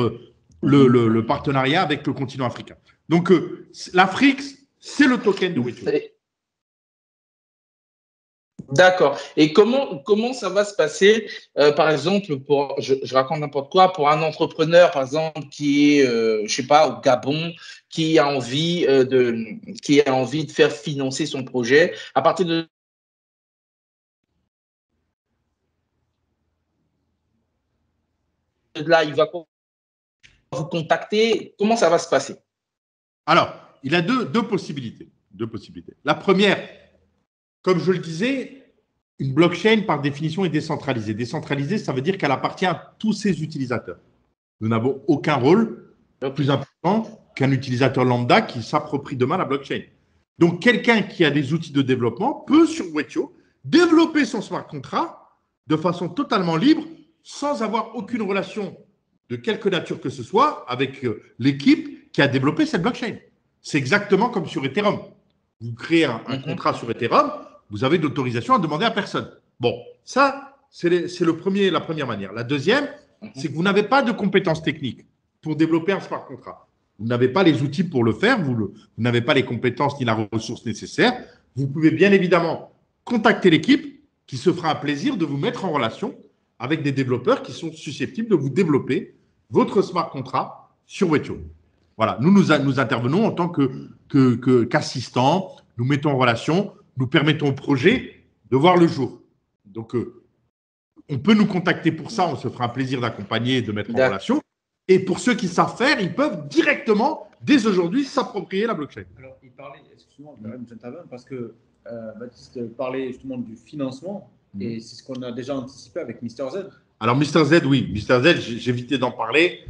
le partenariat avec le continent africain. Donc, l'Afrique, c'est le token de WetioX. D'accord. Et comment ça va se passer, par exemple, je raconte n'importe quoi, pour un entrepreneur, par exemple, qui est, je sais pas, au Gabon, qui a envie de faire financer son projet, à partir de là, il va vous contacter. Comment ça va se passer? Alors, il a deux possibilités. La première, comme je le disais, une blockchain, par définition, est décentralisée. Décentralisée, ça veut dire qu'elle appartient à tous ses utilisateurs. Nous n'avons aucun rôle plus important qu'un utilisateur lambda qui s'approprie demain la blockchain. Donc, quelqu'un qui a des outils de développement peut, sur Wetio, développer son smart contract de façon totalement libre, sans avoir aucune relation de quelque nature que ce soit avec l'équipe qui a développé cette blockchain. C'est exactement comme sur Ethereum. Vous créez un contrat sur Ethereum, vous avez d'autorisation à demander à personne. Bon, ça, c'est la première manière. La deuxième, c'est que vous n'avez pas de compétences techniques pour développer un smart contract. vous n'avez pas les outils pour le faire, vous n'avez pas les compétences ni la ressource nécessaire, vous pouvez bien évidemment contacter l'équipe qui se fera un plaisir de vous mettre en relation avec des développeurs qui sont susceptibles de vous développer votre smart contract sur Wetio. Voilà, nous intervenons en tant qu'assistants, nous mettons en relation, nous permettons au projet de voir le jour. Donc, on peut nous contacter pour ça, on se fera un plaisir d'accompagner et de mettre en relation. Et pour ceux qui savent faire, ils peuvent directement, dès aujourd'hui, s'approprier la blockchain. Alors, il parlait, excusez-moi, j'interviens parce que Baptiste parlait justement du financement et c'est ce qu'on a déjà anticipé avec Mister Z. Alors, Mister Z, oui. Mister Z, j'ai évité d'en parler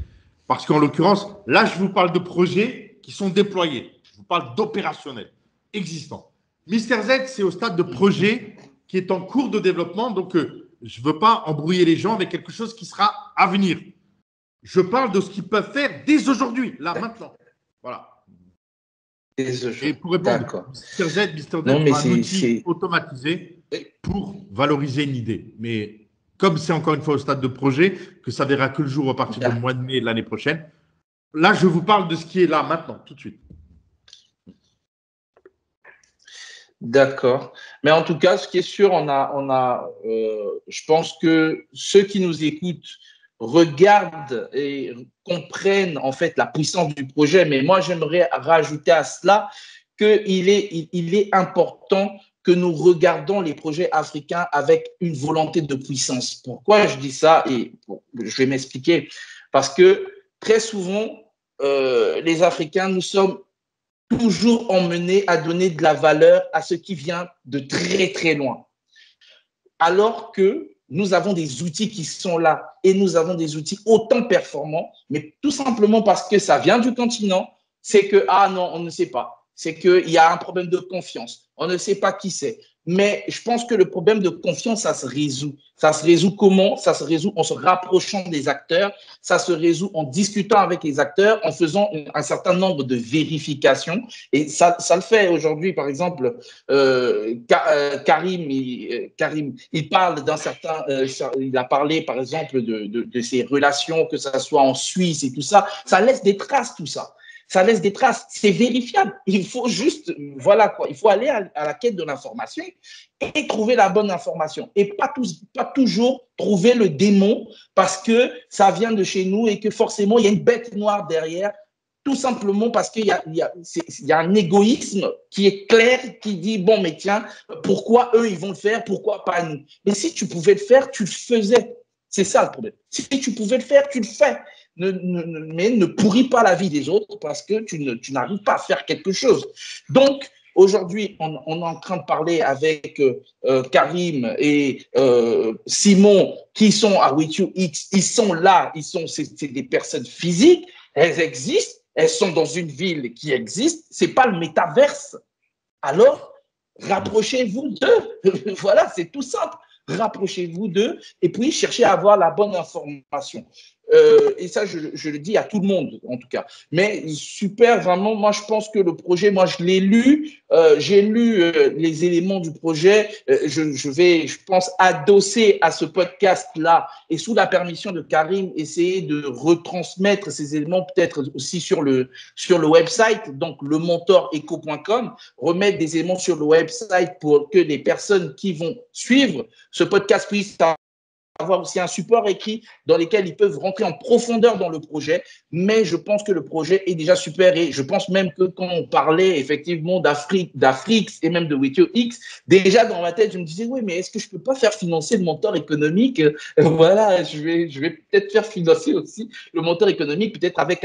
parce qu'en l'occurrence, là, je vous parle de projets qui sont déployés. Je vous parle d'opérationnels existants. Mister Z, c'est au stade de projet qui est en cours de développement. Donc, je ne veux pas embrouiller les gens avec quelque chose qui sera à venir. Je parle de ce qu'ils peuvent faire dès aujourd'hui, là, maintenant. Voilà. Et pour répondre, Mister Z est un outil automatisé pour valoriser une idée. Mais comme c'est encore une fois au stade de projet, que ça verra que le jour à partir du mois de mai de l'année prochaine, là, je vous parle de ce qui est là, maintenant, tout de suite. D'accord. Mais en tout cas, ce qui est sûr, je pense que ceux qui nous écoutent regardent et comprennent en fait la puissance du projet. Mais moi, j'aimerais rajouter à cela qu'il est important que nous regardons les projets africains avec une volonté de puissance. Pourquoi je dis ça? Et je vais m'expliquer. Parce que très souvent, les Africains, nous sommes toujours emmenés à donner de la valeur à ce qui vient de très, très loin. Alors que nous avons des outils qui sont là et nous avons des outils autant performants, mais tout simplement parce que ça vient du continent, c'est que, ah non, on ne sait pas. C'est qu'il y a un problème de confiance. On ne sait pas qui c'est. Mais je pense que le problème de confiance, ça se résout. Ça se résout comment? Ça se résout en se rapprochant des acteurs. Ça se résout en discutant avec les acteurs, en faisant un certain nombre de vérifications. Et ça le fait aujourd'hui. Par exemple, Karim, il parle d'un certain… il a parlé, par exemple, de ses relations, que ça soit en Suisse et tout ça. Ça laisse des traces, tout ça. Ça laisse des traces, c'est vérifiable. Il faut juste, voilà quoi, il faut aller à la quête de l'information et trouver la bonne information. Et pas toujours trouver le démon parce que ça vient de chez nous et que forcément, il y a une bête noire derrière, tout simplement parce qu'il y a un égoïsme qui est clair, qui dit, bon, mais tiens, pourquoi eux, ils vont le faire, pourquoi pas nous? Mais si tu pouvais le faire, tu le faisais. C'est ça le problème. Si tu pouvais le faire, tu le fais. Mais ne pourris pas la vie des autres parce que tu n'arrives pas à faire quelque chose. Donc, aujourd'hui, on est en train de parler avec Karim et Simon qui sont à Wetio X. Ils sont là, c'est des personnes physiques, elles existent, elles sont dans une ville qui existe. Ce n'est pas le métaverse. Alors, rapprochez-vous d'eux. Voilà, c'est tout simple. Rapprochez-vous d'eux et puis cherchez à avoir la bonne information. Et ça, je le dis à tout le monde, en tout cas. Mais super, vraiment, moi, je pense que le projet, moi, je l'ai lu. J'ai lu les éléments du projet. Je pense, adosser à ce podcast-là et sous la permission de Karim, essayer de retransmettre ces éléments peut-être aussi sur le website, donc lementoreco.com, remettre des éléments sur le website pour que les personnes qui vont suivre ce podcast puissent avoir aussi un support écrit dans lequel ils peuvent rentrer en profondeur dans le projet. Mais je pense que le projet est déjà super et je pense même que quand on parlait effectivement d'Afrique et même de Wetio X, déjà dans ma tête, je me disais, oui, mais est-ce que je ne peux pas faire financer le mentor économique? Voilà, je vais peut-être faire financer aussi le mentor économique, peut-être avec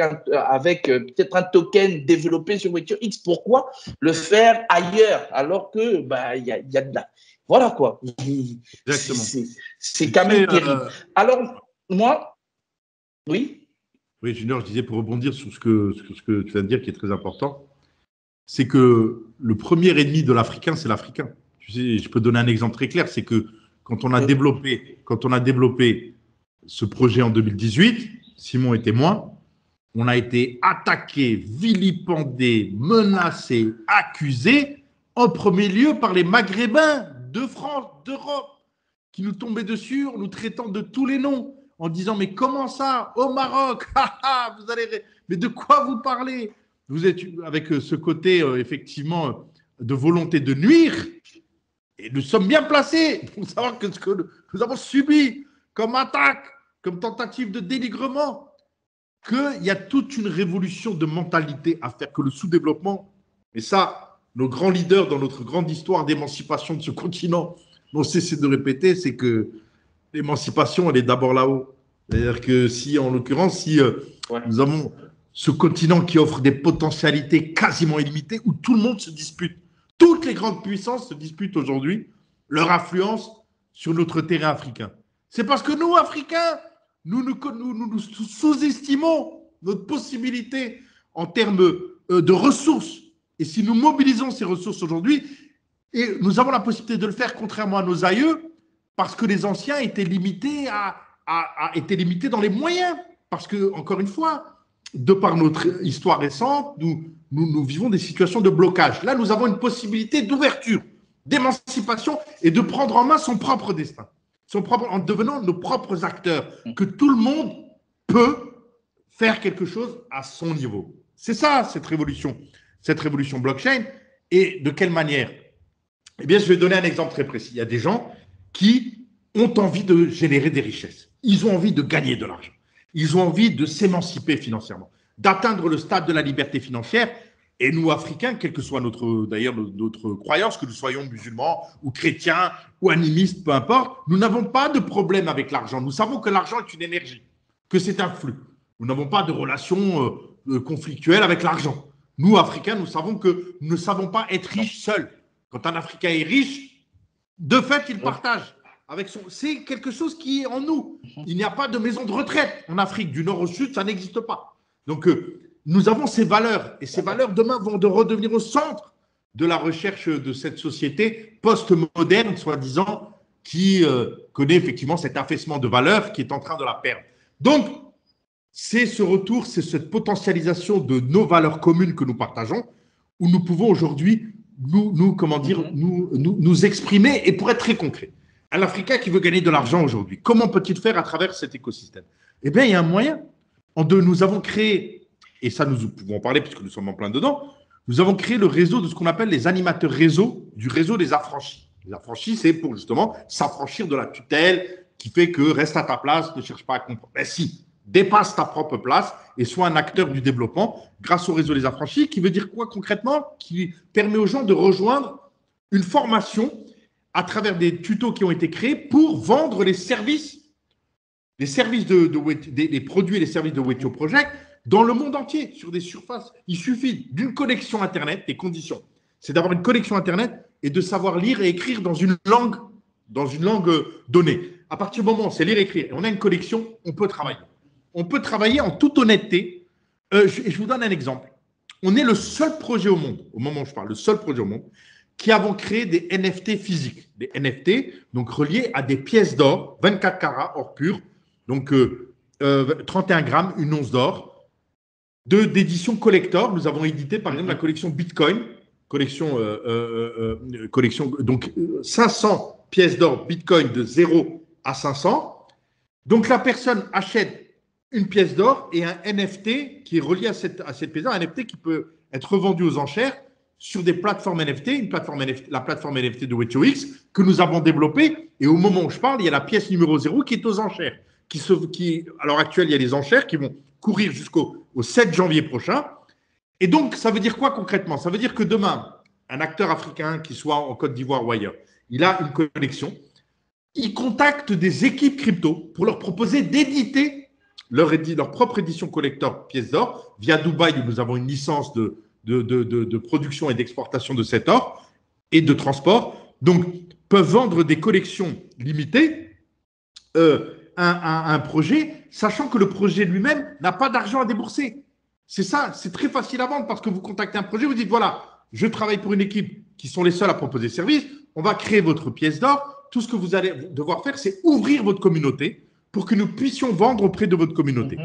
peut-être un token développé sur Wetio X. Pourquoi le faire ailleurs alors que y a de la… Voilà quoi. C'est quand même terrible. Alors, moi, oui. Oui, Junior, je disais pour rebondir sur ce que tu viens de dire qui est très important, c'est que le premier ennemi de l'Africain, c'est l'Africain. Tu sais, je peux donner un exemple très clair, c'est que quand on a développé ce projet en 2018, Simon est témoin, on a été attaqué, vilipendé, menacé, accusé, en premier lieu par les Maghrébins de France, d'Europe, qui nous tombaient dessus en nous traitant de tous les noms, en disant mais comment ça au Maroc? Vous allez, mais de quoi vous parlez? Vous êtes avec ce côté effectivement de volonté de nuire, et nous sommes bien placés pour savoir que ce que nous avons subi comme attaque, comme tentative de dénigrement, qu'il y a toute une révolution de mentalité à faire, que le sous-développement, et ça, nos grands leaders dans notre grande histoire d'émancipation de ce continent n'ont cessé de répéter, c'est que l'émancipation, elle est d'abord là-haut. C'est-à-dire que si, en l'occurrence, si nous avons ce continent qui offre des potentialités quasiment illimitées, où tout le monde se dispute, toutes les grandes puissances se disputent aujourd'hui leur influence sur notre terrain africain. C'est parce que nous, Africains, nous sous-estimons notre possibilité en termes de ressources. Et si nous mobilisons ces ressources aujourd'hui, et nous avons la possibilité de le faire contrairement à nos aïeux, parce que les anciens étaient limités, étaient limités dans les moyens. Parce que, encore une fois, de par notre histoire récente, nous vivons des situations de blocage. Là, nous avons une possibilité d'ouverture, d'émancipation et de prendre en main son propre destin, en devenant nos propres acteurs, que tout le monde peut faire quelque chose à son niveau. C'est ça, cette révolution blockchain. Et de quelle manière? Eh bien, je vais donner un exemple très précis. Il y a des gens qui ont envie de générer des richesses. Ils ont envie de gagner de l'argent. Ils ont envie de s'émanciper financièrement, d'atteindre le stade de la liberté financière. Et nous, Africains, quelle que soit notre croyance, que nous soyons musulmans ou chrétiens ou animistes, peu importe, nous n'avons pas de problème avec l'argent. Nous savons que l'argent est une énergie, que c'est un flux. Nous n'avons pas de relation conflictuelle avec l'argent. Nous, Africains, nous savons que nous ne savons pas être riches seuls. Quand un Africain est riche, de fait, il partage. C'est quelque chose qui est en nous. Il n'y a pas de maison de retraite en Afrique. Du nord au sud, ça n'existe pas. Donc, nous avons ces valeurs. Et ces valeurs, demain, vont redevenir au centre de la recherche de cette société post-moderne, soi-disant, qui connaît effectivement cet affaissement de valeurs qui est en train de la perdre. Donc, c'est ce retour, c'est cette potentialisation de nos valeurs communes que nous partageons, où nous pouvons aujourd'hui nous exprimer. Et pour être très concret, un Africain qui veut gagner de l'argent aujourd'hui, comment peut-il faire à travers cet écosystème? Eh bien, il y a un moyen. Nous avons créé, et ça nous pouvons en parler puisque nous sommes en plein dedans, nous avons créé le réseau de ce qu'on appelle les animateurs réseau, du réseau des affranchis. Les affranchis, c'est pour justement s'affranchir de la tutelle qui fait que reste à ta place, ne cherche pas à comprendre. Ben si, dépasse ta propre place et sois un acteur du développement grâce au réseau des affranchis, qui veut dire quoi concrètement? Qui permet aux gens de rejoindre une formation à travers des tutos qui ont été créés pour vendre les services des produits et les services de Wetio Project dans le monde entier, sur des surfaces. Il suffit d'une connexion Internet, des conditions. C'est d'avoir une connexion Internet et de savoir lire et écrire dans une langue donnée. À partir du moment où c'est lire et écrire, et on a une connexion, on peut travailler. On peut travailler en toute honnêteté. Je vous donne un exemple. On est le seul projet au monde, au moment où je parle, le seul projet au monde, qui avons créé des NFT physiques. Des NFT, donc reliés à des pièces d'or, 24 carats, or pur, donc 31 grammes, une once d'or, d'édition collector. Nous avons édité, par exemple, la collection Bitcoin, collection donc 500 pièces d'or Bitcoin de 0 à 500. Donc, la personne achète une pièce d'or et un NFT qui est relié à cette pièce d'or, un NFT qui peut être revendu aux enchères sur des plateformes NFT, la plateforme NFT de WetioX que nous avons développée. Et au moment où je parle, il y a la pièce numéro 0 qui est aux enchères. À l'heure actuelle, il y a les enchères qui vont courir jusqu'au 7 janvier prochain. Et donc, ça veut dire quoi concrètement? Ça veut dire que demain, un acteur africain qui soit en Côte d'Ivoire ou ailleurs, il a une connexion, il contacte des équipes crypto pour leur proposer d'éditer leur propre édition collector pièce d'or. Via Dubaï, nous avons une licence de production et d'exportation de cet or et de transport. Donc, peuvent vendre des collections limitées à un projet, sachant que le projet lui-même n'a pas d'argent à débourser. C'est ça, c'est très facile à vendre parce que vous contactez un projet, vous dites voilà, je travaille pour une équipe qui sont les seuls à proposer service, on va créer votre pièce d'or. Tout ce que vous allez devoir faire, c'est ouvrir votre communauté pour que nous puissions vendre auprès de votre communauté.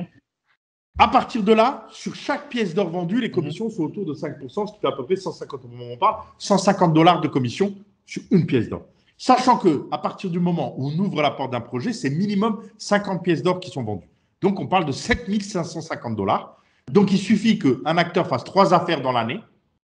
À partir de là, sur chaque pièce d'or vendue, les commissions sont autour de 5%, ce qui fait à peu près 150, au moment où on parle, $150 de commission sur une pièce d'or. Sachant qu'à partir du moment où on ouvre la porte d'un projet, c'est minimum 50 pièces d'or qui sont vendues. Donc, on parle de 7 550 $. Donc, il suffit qu'un acteur fasse 3 affaires dans l'année,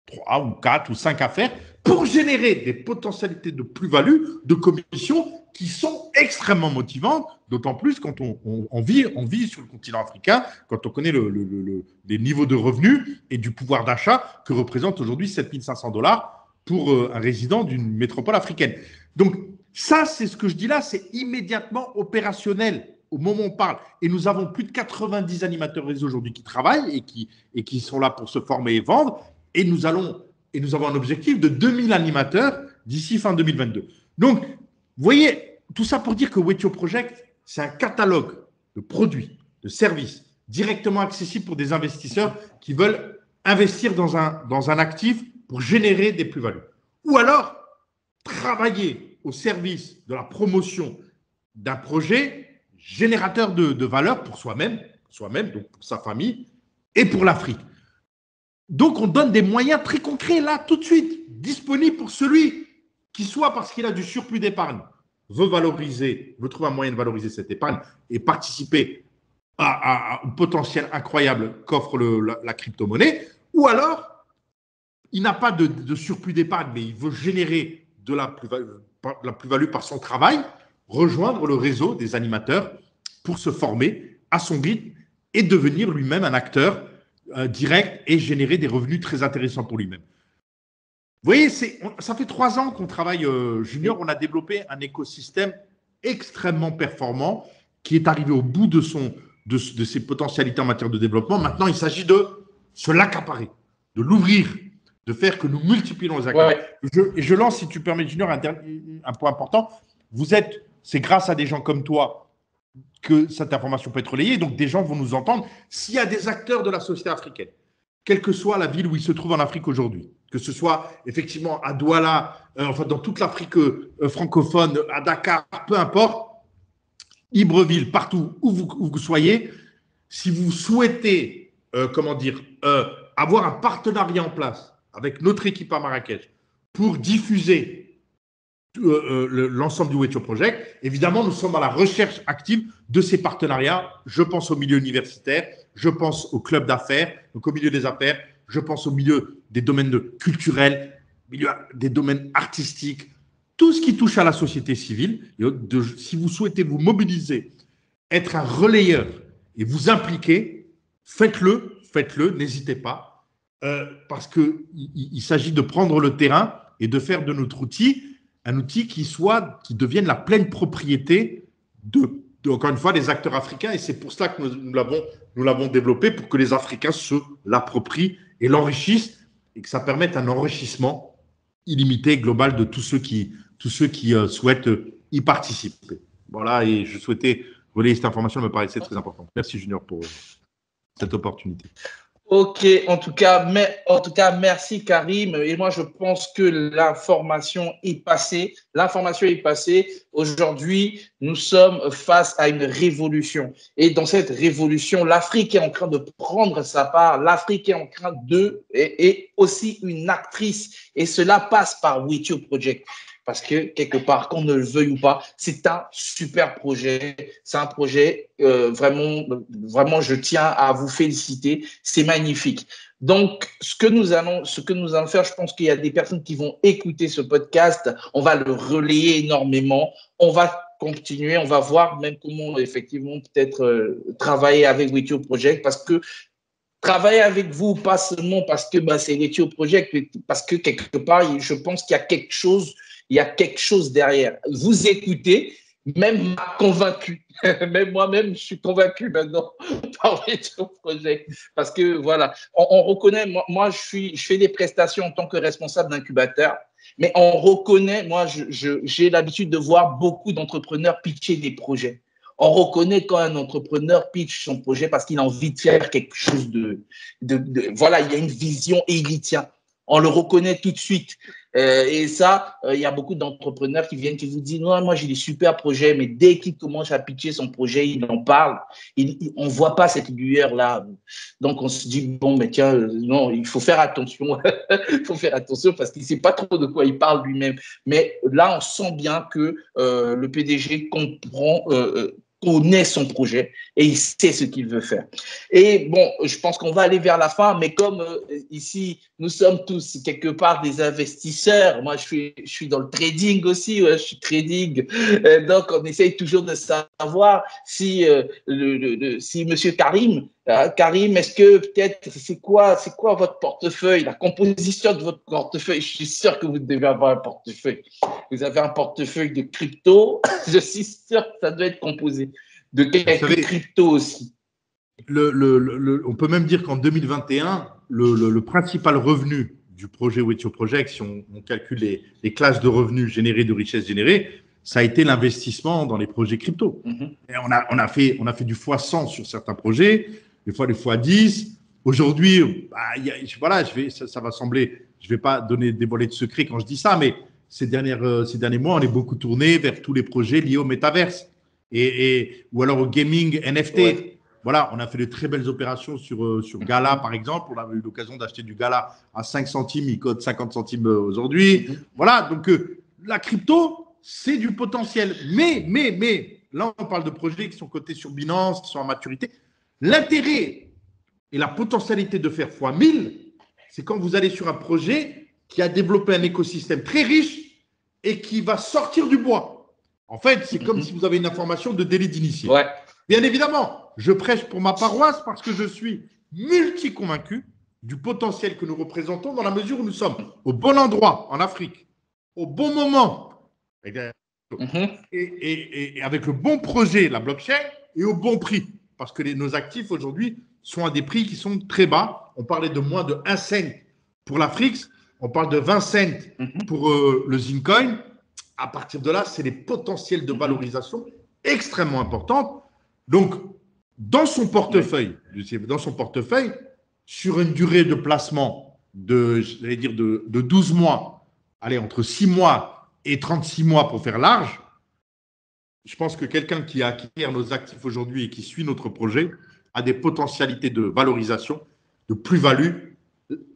3 ou 4 ou 5 affaires, pour générer des potentialités de plus-value, de commission qui sont extrêmement motivantes, d'autant plus quand on vit sur le continent africain, quand on connaît les niveaux de revenus et du pouvoir d'achat que représente aujourd'hui 7 500 $ pour un résident d'une métropole africaine. Donc, ça, c'est ce que je dis là, c'est immédiatement opérationnel au moment où on parle. Et nous avons plus de 90 animateurs réseau aujourd'hui qui travaillent et qui sont là pour se former et vendre. Et nous avons un objectif de 2000 animateurs d'ici fin 2022. Donc, vous voyez, tout ça pour dire que Wetio Project, c'est un catalogue de produits, de services directement accessibles pour des investisseurs qui veulent investir dans un actif pour générer des plus-values. Ou alors, travailler au service de la promotion d'un projet générateur de valeur pour soi-même, donc pour sa famille et pour l'Afrique. Donc, on donne des moyens très concrets là, tout de suite, disponibles pour celui qui, soit parce qu'il a du surplus d'épargne, veut trouver un moyen de valoriser cette épargne et participer au potentiel incroyable qu'offre la crypto-monnaie, ou alors, il n'a pas de surplus d'épargne, mais il veut générer de la plus-value par son travail, rejoindre le réseau des animateurs pour se former à son rythme et devenir lui-même un acteur direct et générer des revenus très intéressants pour lui-même. Vous voyez, ça fait 3 ans qu'on travaille Junior. On a développé un écosystème extrêmement performant qui est arrivé au bout de ses potentialités en matière de développement. Maintenant, il s'agit de se l'accaparer, de l'ouvrir, de faire que nous multiplions les acteurs. Ouais. Je lance, si tu permets, Junior, un point important. C'est grâce à des gens comme toi que cette information peut être relayée. Donc, des gens vont nous entendre. S'il y a des acteurs de la société africaine, quelle que soit la ville où ils se trouvent en Afrique aujourd'hui, que ce soit effectivement à Douala, enfin dans toute l'Afrique francophone, à Dakar, peu importe, Libreville, partout où vous soyez, si vous souhaitez, avoir un partenariat en place avec notre équipe à Marrakech pour diffuser l'ensemble du Wetio Project, évidemment, nous sommes à la recherche active de ces partenariats. Je pense au milieu universitaire, je pense au club d'affaires, donc au milieu des affaires, je pense au milieu des domaines culturels, des domaines artistiques, tout ce qui touche à la société civile. Si vous souhaitez vous mobiliser, être un relayeur et vous impliquer, faites-le, n'hésitez pas, parce qu'il s'agit de prendre le terrain et de faire de notre outil un outil qui devienne la pleine propriété encore une fois, des acteurs africains. Et c'est pour cela que nous l'avons développé, pour que les Africains se l'approprient et l'enrichissent, et que ça permette un enrichissement illimité, global de tous ceux qui souhaitent y participer. Voilà, et je souhaitais relayer cette information, elle me paraissait très importante. Merci Junior pour cette opportunité. Ok, en tout cas, merci Karim. Et moi, je pense que l'information est passée. Aujourd'hui, nous sommes face à une révolution. Et dans cette révolution, l'Afrique est en train de prendre sa part. L'Afrique est en train est aussi une actrice. Et cela passe par Wetio Project. Parce que, quelque part, qu'on ne le veuille ou pas, c'est un super projet. C'est un projet, vraiment, je tiens à vous féliciter. C'est magnifique. Donc, ce que nous allons faire, je pense qu'il y a des personnes qui vont écouter ce podcast. On va le relayer énormément. On va continuer. On va voir même comment, effectivement, peut-être travailler avec Wetio Project, parce que travailler avec vous, pas seulement parce que c'est Wetio Project, mais parce que quelque part, je pense qu'il y a quelque chose derrière. Vous écoutez, même convaincu. Même moi-même, je suis convaincu maintenant par Wetio Project. Parce que voilà, on reconnaît, moi je fais des prestations en tant que responsable d'incubateur, mais on reconnaît, moi j'ai l'habitude de voir beaucoup d'entrepreneurs pitcher des projets. On reconnaît quand un entrepreneur pitch son projet parce qu'il a envie de faire quelque chose voilà, il y a une vision et il y tient. on le reconnaît tout de suite. Et ça, il y a beaucoup d'entrepreneurs qui viennent, qui vous disent, non, moi j'ai des super projets, mais dès qu'il commence à pitcher son projet, il en parle. On ne voit pas cette lueur-là. Donc, on se dit, bon, mais tiens, non, il faut faire attention. Il faut faire attention parce qu'il ne sait pas trop de quoi il parle lui-même. Mais là, on sent bien que le PDG comprend, connaît son projet et il sait ce qu'il veut faire. Et bon, je pense qu'on va aller vers la fin, mais comme ici, nous sommes tous quelque part des investisseurs, moi je suis dans le trading aussi, ouais, je suis trading, donc on essaye toujours de savoir si, si Monsieur Karim, Karim, est-ce que peut-être, c'est quoi votre portefeuille, la composition de votre portefeuille? Je suis sûr que vous devez avoir un portefeuille. Vous avez un portefeuille de crypto, je suis sûr que ça doit être composé de quelques cryptos aussi. On peut même dire qu'en 2021, le principal revenu du projet Wetio Project, si on calcule les classes de revenus générés, de richesses générées, ça a été l'investissement dans les projets crypto. Et on a fait du x100 sur certains projets, des fois du x10. Aujourd'hui, voilà, ça va sembler, je ne vais pas dévoiler de secret quand je dis ça, mais ces derniers mois, on est beaucoup tourné vers tous les projets liés au métaverse ou alors au gaming NFT. Ouais. Voilà, on a fait de très belles opérations sur Gala, par exemple. On a eu l'occasion d'acheter du Gala à 5 centimes, il cote 50 centimes aujourd'hui. Voilà, donc la crypto, c'est du potentiel. Mais, là, on parle de projets qui sont cotés sur Binance, qui sont en maturité. L'intérêt et la potentialité de faire x1000, c'est quand vous allez sur un projet qui a développé un écosystème très riche et qui va sortir du bois. En fait, c'est comme si vous avez une information de délit d'initié. Ouais. Bien évidemment, je prêche pour ma paroisse parce que je suis multi-convaincu du potentiel que nous représentons dans la mesure où nous sommes au bon endroit en Afrique, au bon moment, et avec le bon projet, la blockchain, et au bon prix. Parce que nos actifs aujourd'hui sont à des prix qui sont très bas. On parlait de moins de 1 cent pour l'Afrique, on parle de 20 cents pour le Zincoin. À partir de là, c'est des potentiels de valorisation extrêmement importants. Donc, dans son portefeuille, sur une durée de placement de 12 mois, allez, entre 6 mois et 36 mois pour faire large, je pense que quelqu'un qui acquiert nos actifs aujourd'hui et qui suit notre projet a des potentialités de valorisation, de plus-value.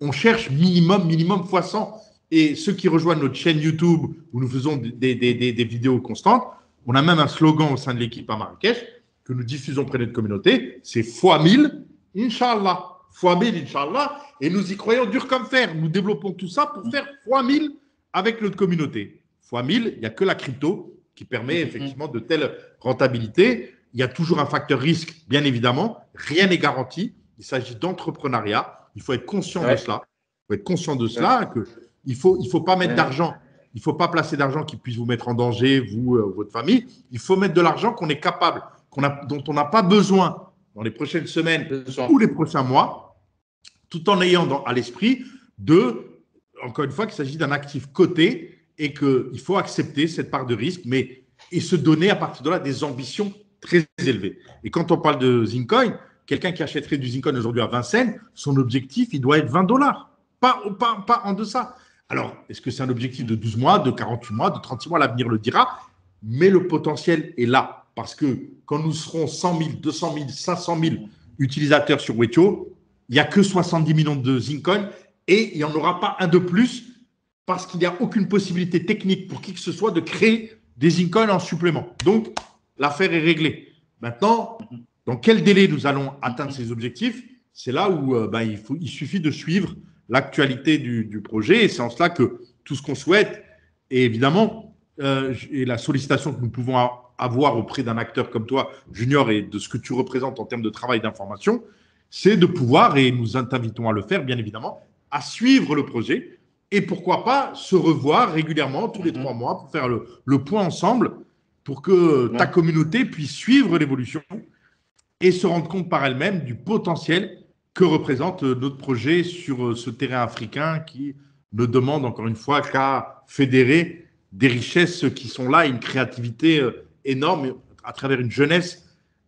On cherche minimum x100. Et ceux qui rejoignent notre chaîne YouTube où nous faisons des vidéos constantes, on a même un slogan au sein de l'équipe à Marrakech que nous diffusons auprès de notre communauté, c'est x1000, Inch'Allah. x1000, Inch'Allah. Et nous y croyons dur comme fer. Nous développons tout ça pour faire x1000 avec notre communauté. x1000, il n'y a que la crypto qui permet effectivement de telles rentabilités. Il y a toujours un facteur risque, bien évidemment. Rien n'est garanti. Il s'agit d'entrepreneuriat. Il faut être conscient de cela. Il faut être conscient de cela, il ne faut pas mettre d'argent, il ne faut pas placer d'argent qui puisse vous mettre en danger, vous, votre famille. Il faut mettre de l'argent qu'on est capable, dont on n'a pas besoin dans les prochaines semaines ou les prochains mois, tout en ayant à l'esprit encore une fois, qu'il s'agit d'un actif coté et qu'il faut accepter cette part de risque, et se donner à partir de là des ambitions très élevées. Et quand on parle de Zincoin, quelqu'un qui achèterait du Zincoin aujourd'hui à 20 cents, son objectif, il doit être $20. Pas en deçà. Alors, est-ce que c'est un objectif de 12 mois, de 48 mois, de 36 mois? L'avenir le dira. Mais le potentiel est là. Parce que quand nous serons 100 000, 200 000, 500 000 utilisateurs sur Wetio, il n'y a que 70 millions de Zincoin et il n'y en aura pas un de plus parce qu'il n'y a aucune possibilité technique pour qui que ce soit de créer des Zincoin en supplément. Donc, l'affaire est réglée. Maintenant, dans quel délai nous allons atteindre ces objectifs? C'est là où il suffit de suivre l'actualité du projet. Et c'est en cela que tout ce qu'on souhaite, et évidemment, et la sollicitation que nous pouvons avoir auprès d'un acteur comme toi, Junior, et de ce que tu représentes en termes de travail d'information, c'est de pouvoir, et nous t'invitons à le faire, bien évidemment, à suivre le projet et pourquoi pas se revoir régulièrement, tous les 3 mois, pour faire le point ensemble, pour que ta communauté puisse suivre l'évolution et se rendre compte par elle-même du potentiel que représente notre projet sur ce terrain africain qui ne demande encore une fois qu'à fédérer des richesses qui sont là, une créativité énorme à travers une jeunesse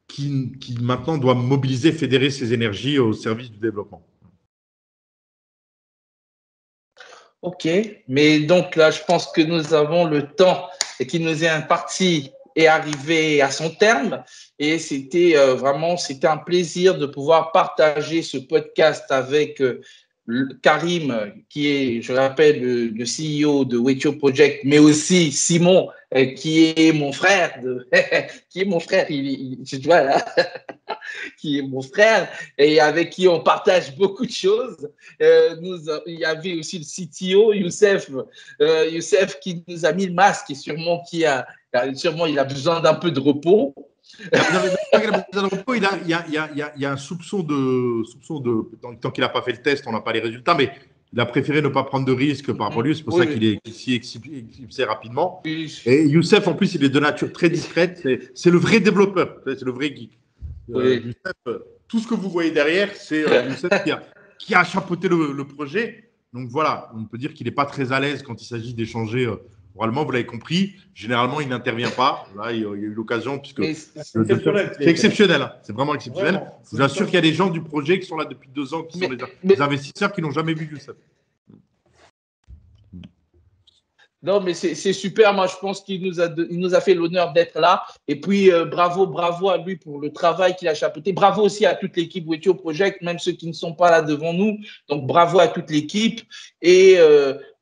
qui maintenant doit mobiliser, fédérer ses énergies au service du développement. Ok, mais donc là, je pense que nous avons le temps et qu'il nous est imparti est arrivé à son terme. Et c'était c'était un plaisir de pouvoir partager ce podcast avec Karim, qui est, je rappelle, le CEO de Wetio Project, mais aussi Simon, qui est mon frère, qui est mon frère, tu vois là, qui est mon frère et avec qui on partage beaucoup de choses. Il y avait aussi le CTO, Youssef, Youssef qui nous a mis le masque et sûrement sûrement il a besoin d'un peu de repos. Il y a un soupçon tant qu'il n'a pas fait le test, on n'a pas les résultats, mais il a préféré ne pas prendre de risques par rapport à lui. C'est pour ça qu'il est ici éclipsé rapidement. Et Youssef, en plus, il est de nature très discrète. C'est le vrai développeur, c'est le vrai geek. Youssef, tout ce que vous voyez derrière, c'est Youssef qui a chapeauté le projet. Donc voilà, on peut dire qu'il n'est pas très à l'aise quand il s'agit d'échanger oralement, vous l'avez compris. Généralement, il n'intervient pas. Là, il y a eu l'occasion, puisque c'est exceptionnel. Hein. C'est vraiment exceptionnel. Vraiment, je vous assure qu'il y a des gens du projet qui sont là depuis 2 ans, qui sont des investisseurs qui n'ont jamais vu Youssef. Non, mais c'est super. Moi, je pense qu'il nous a fait l'honneur d'être là. Et puis, bravo à lui pour le travail qu'il a chapeauté. Bravo aussi à toute l'équipe Wetio Project, même ceux qui ne sont pas là devant nous. Donc, bravo à toute l'équipe. Et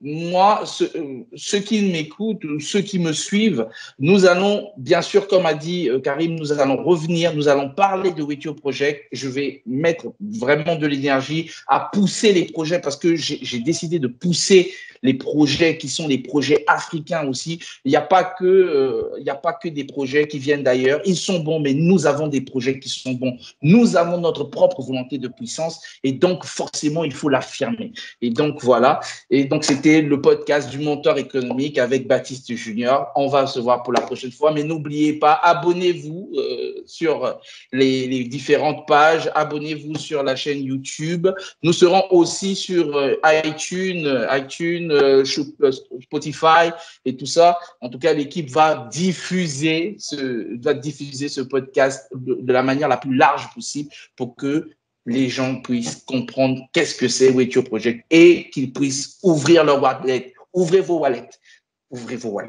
moi, ceux qui m'écoutent, ceux qui me suivent, nous allons, bien sûr, comme a dit Karim, nous allons revenir, nous allons parler de Wetio Project. Je vais mettre vraiment de l'énergie à pousser les projets parce que j'ai décidé de pousser les projets qui sont des projets africains aussi. Il n'y a pas que des projets qui viennent d'ailleurs. Ils sont bons, mais nous avons des projets qui sont bons. Nous avons notre propre volonté de puissance et donc forcément, il faut l'affirmer. Et donc, voilà. Et donc, c'était le podcast du Monteur économique avec Baptiste Junior. On va se voir pour la prochaine fois, mais n'oubliez pas, abonnez-vous sur les différentes pages. Abonnez-vous sur la chaîne YouTube. Nous serons aussi sur iTunes, Spotify et tout ça. En tout cas, l'équipe va diffuser ce podcast de la manière la plus large possible pour que les gens puissent comprendre qu'est-ce que c'est Wetio Project et qu'ils puissent ouvrir leur wallet. Ouvrez vos wallets. Ouvrez vos wallets.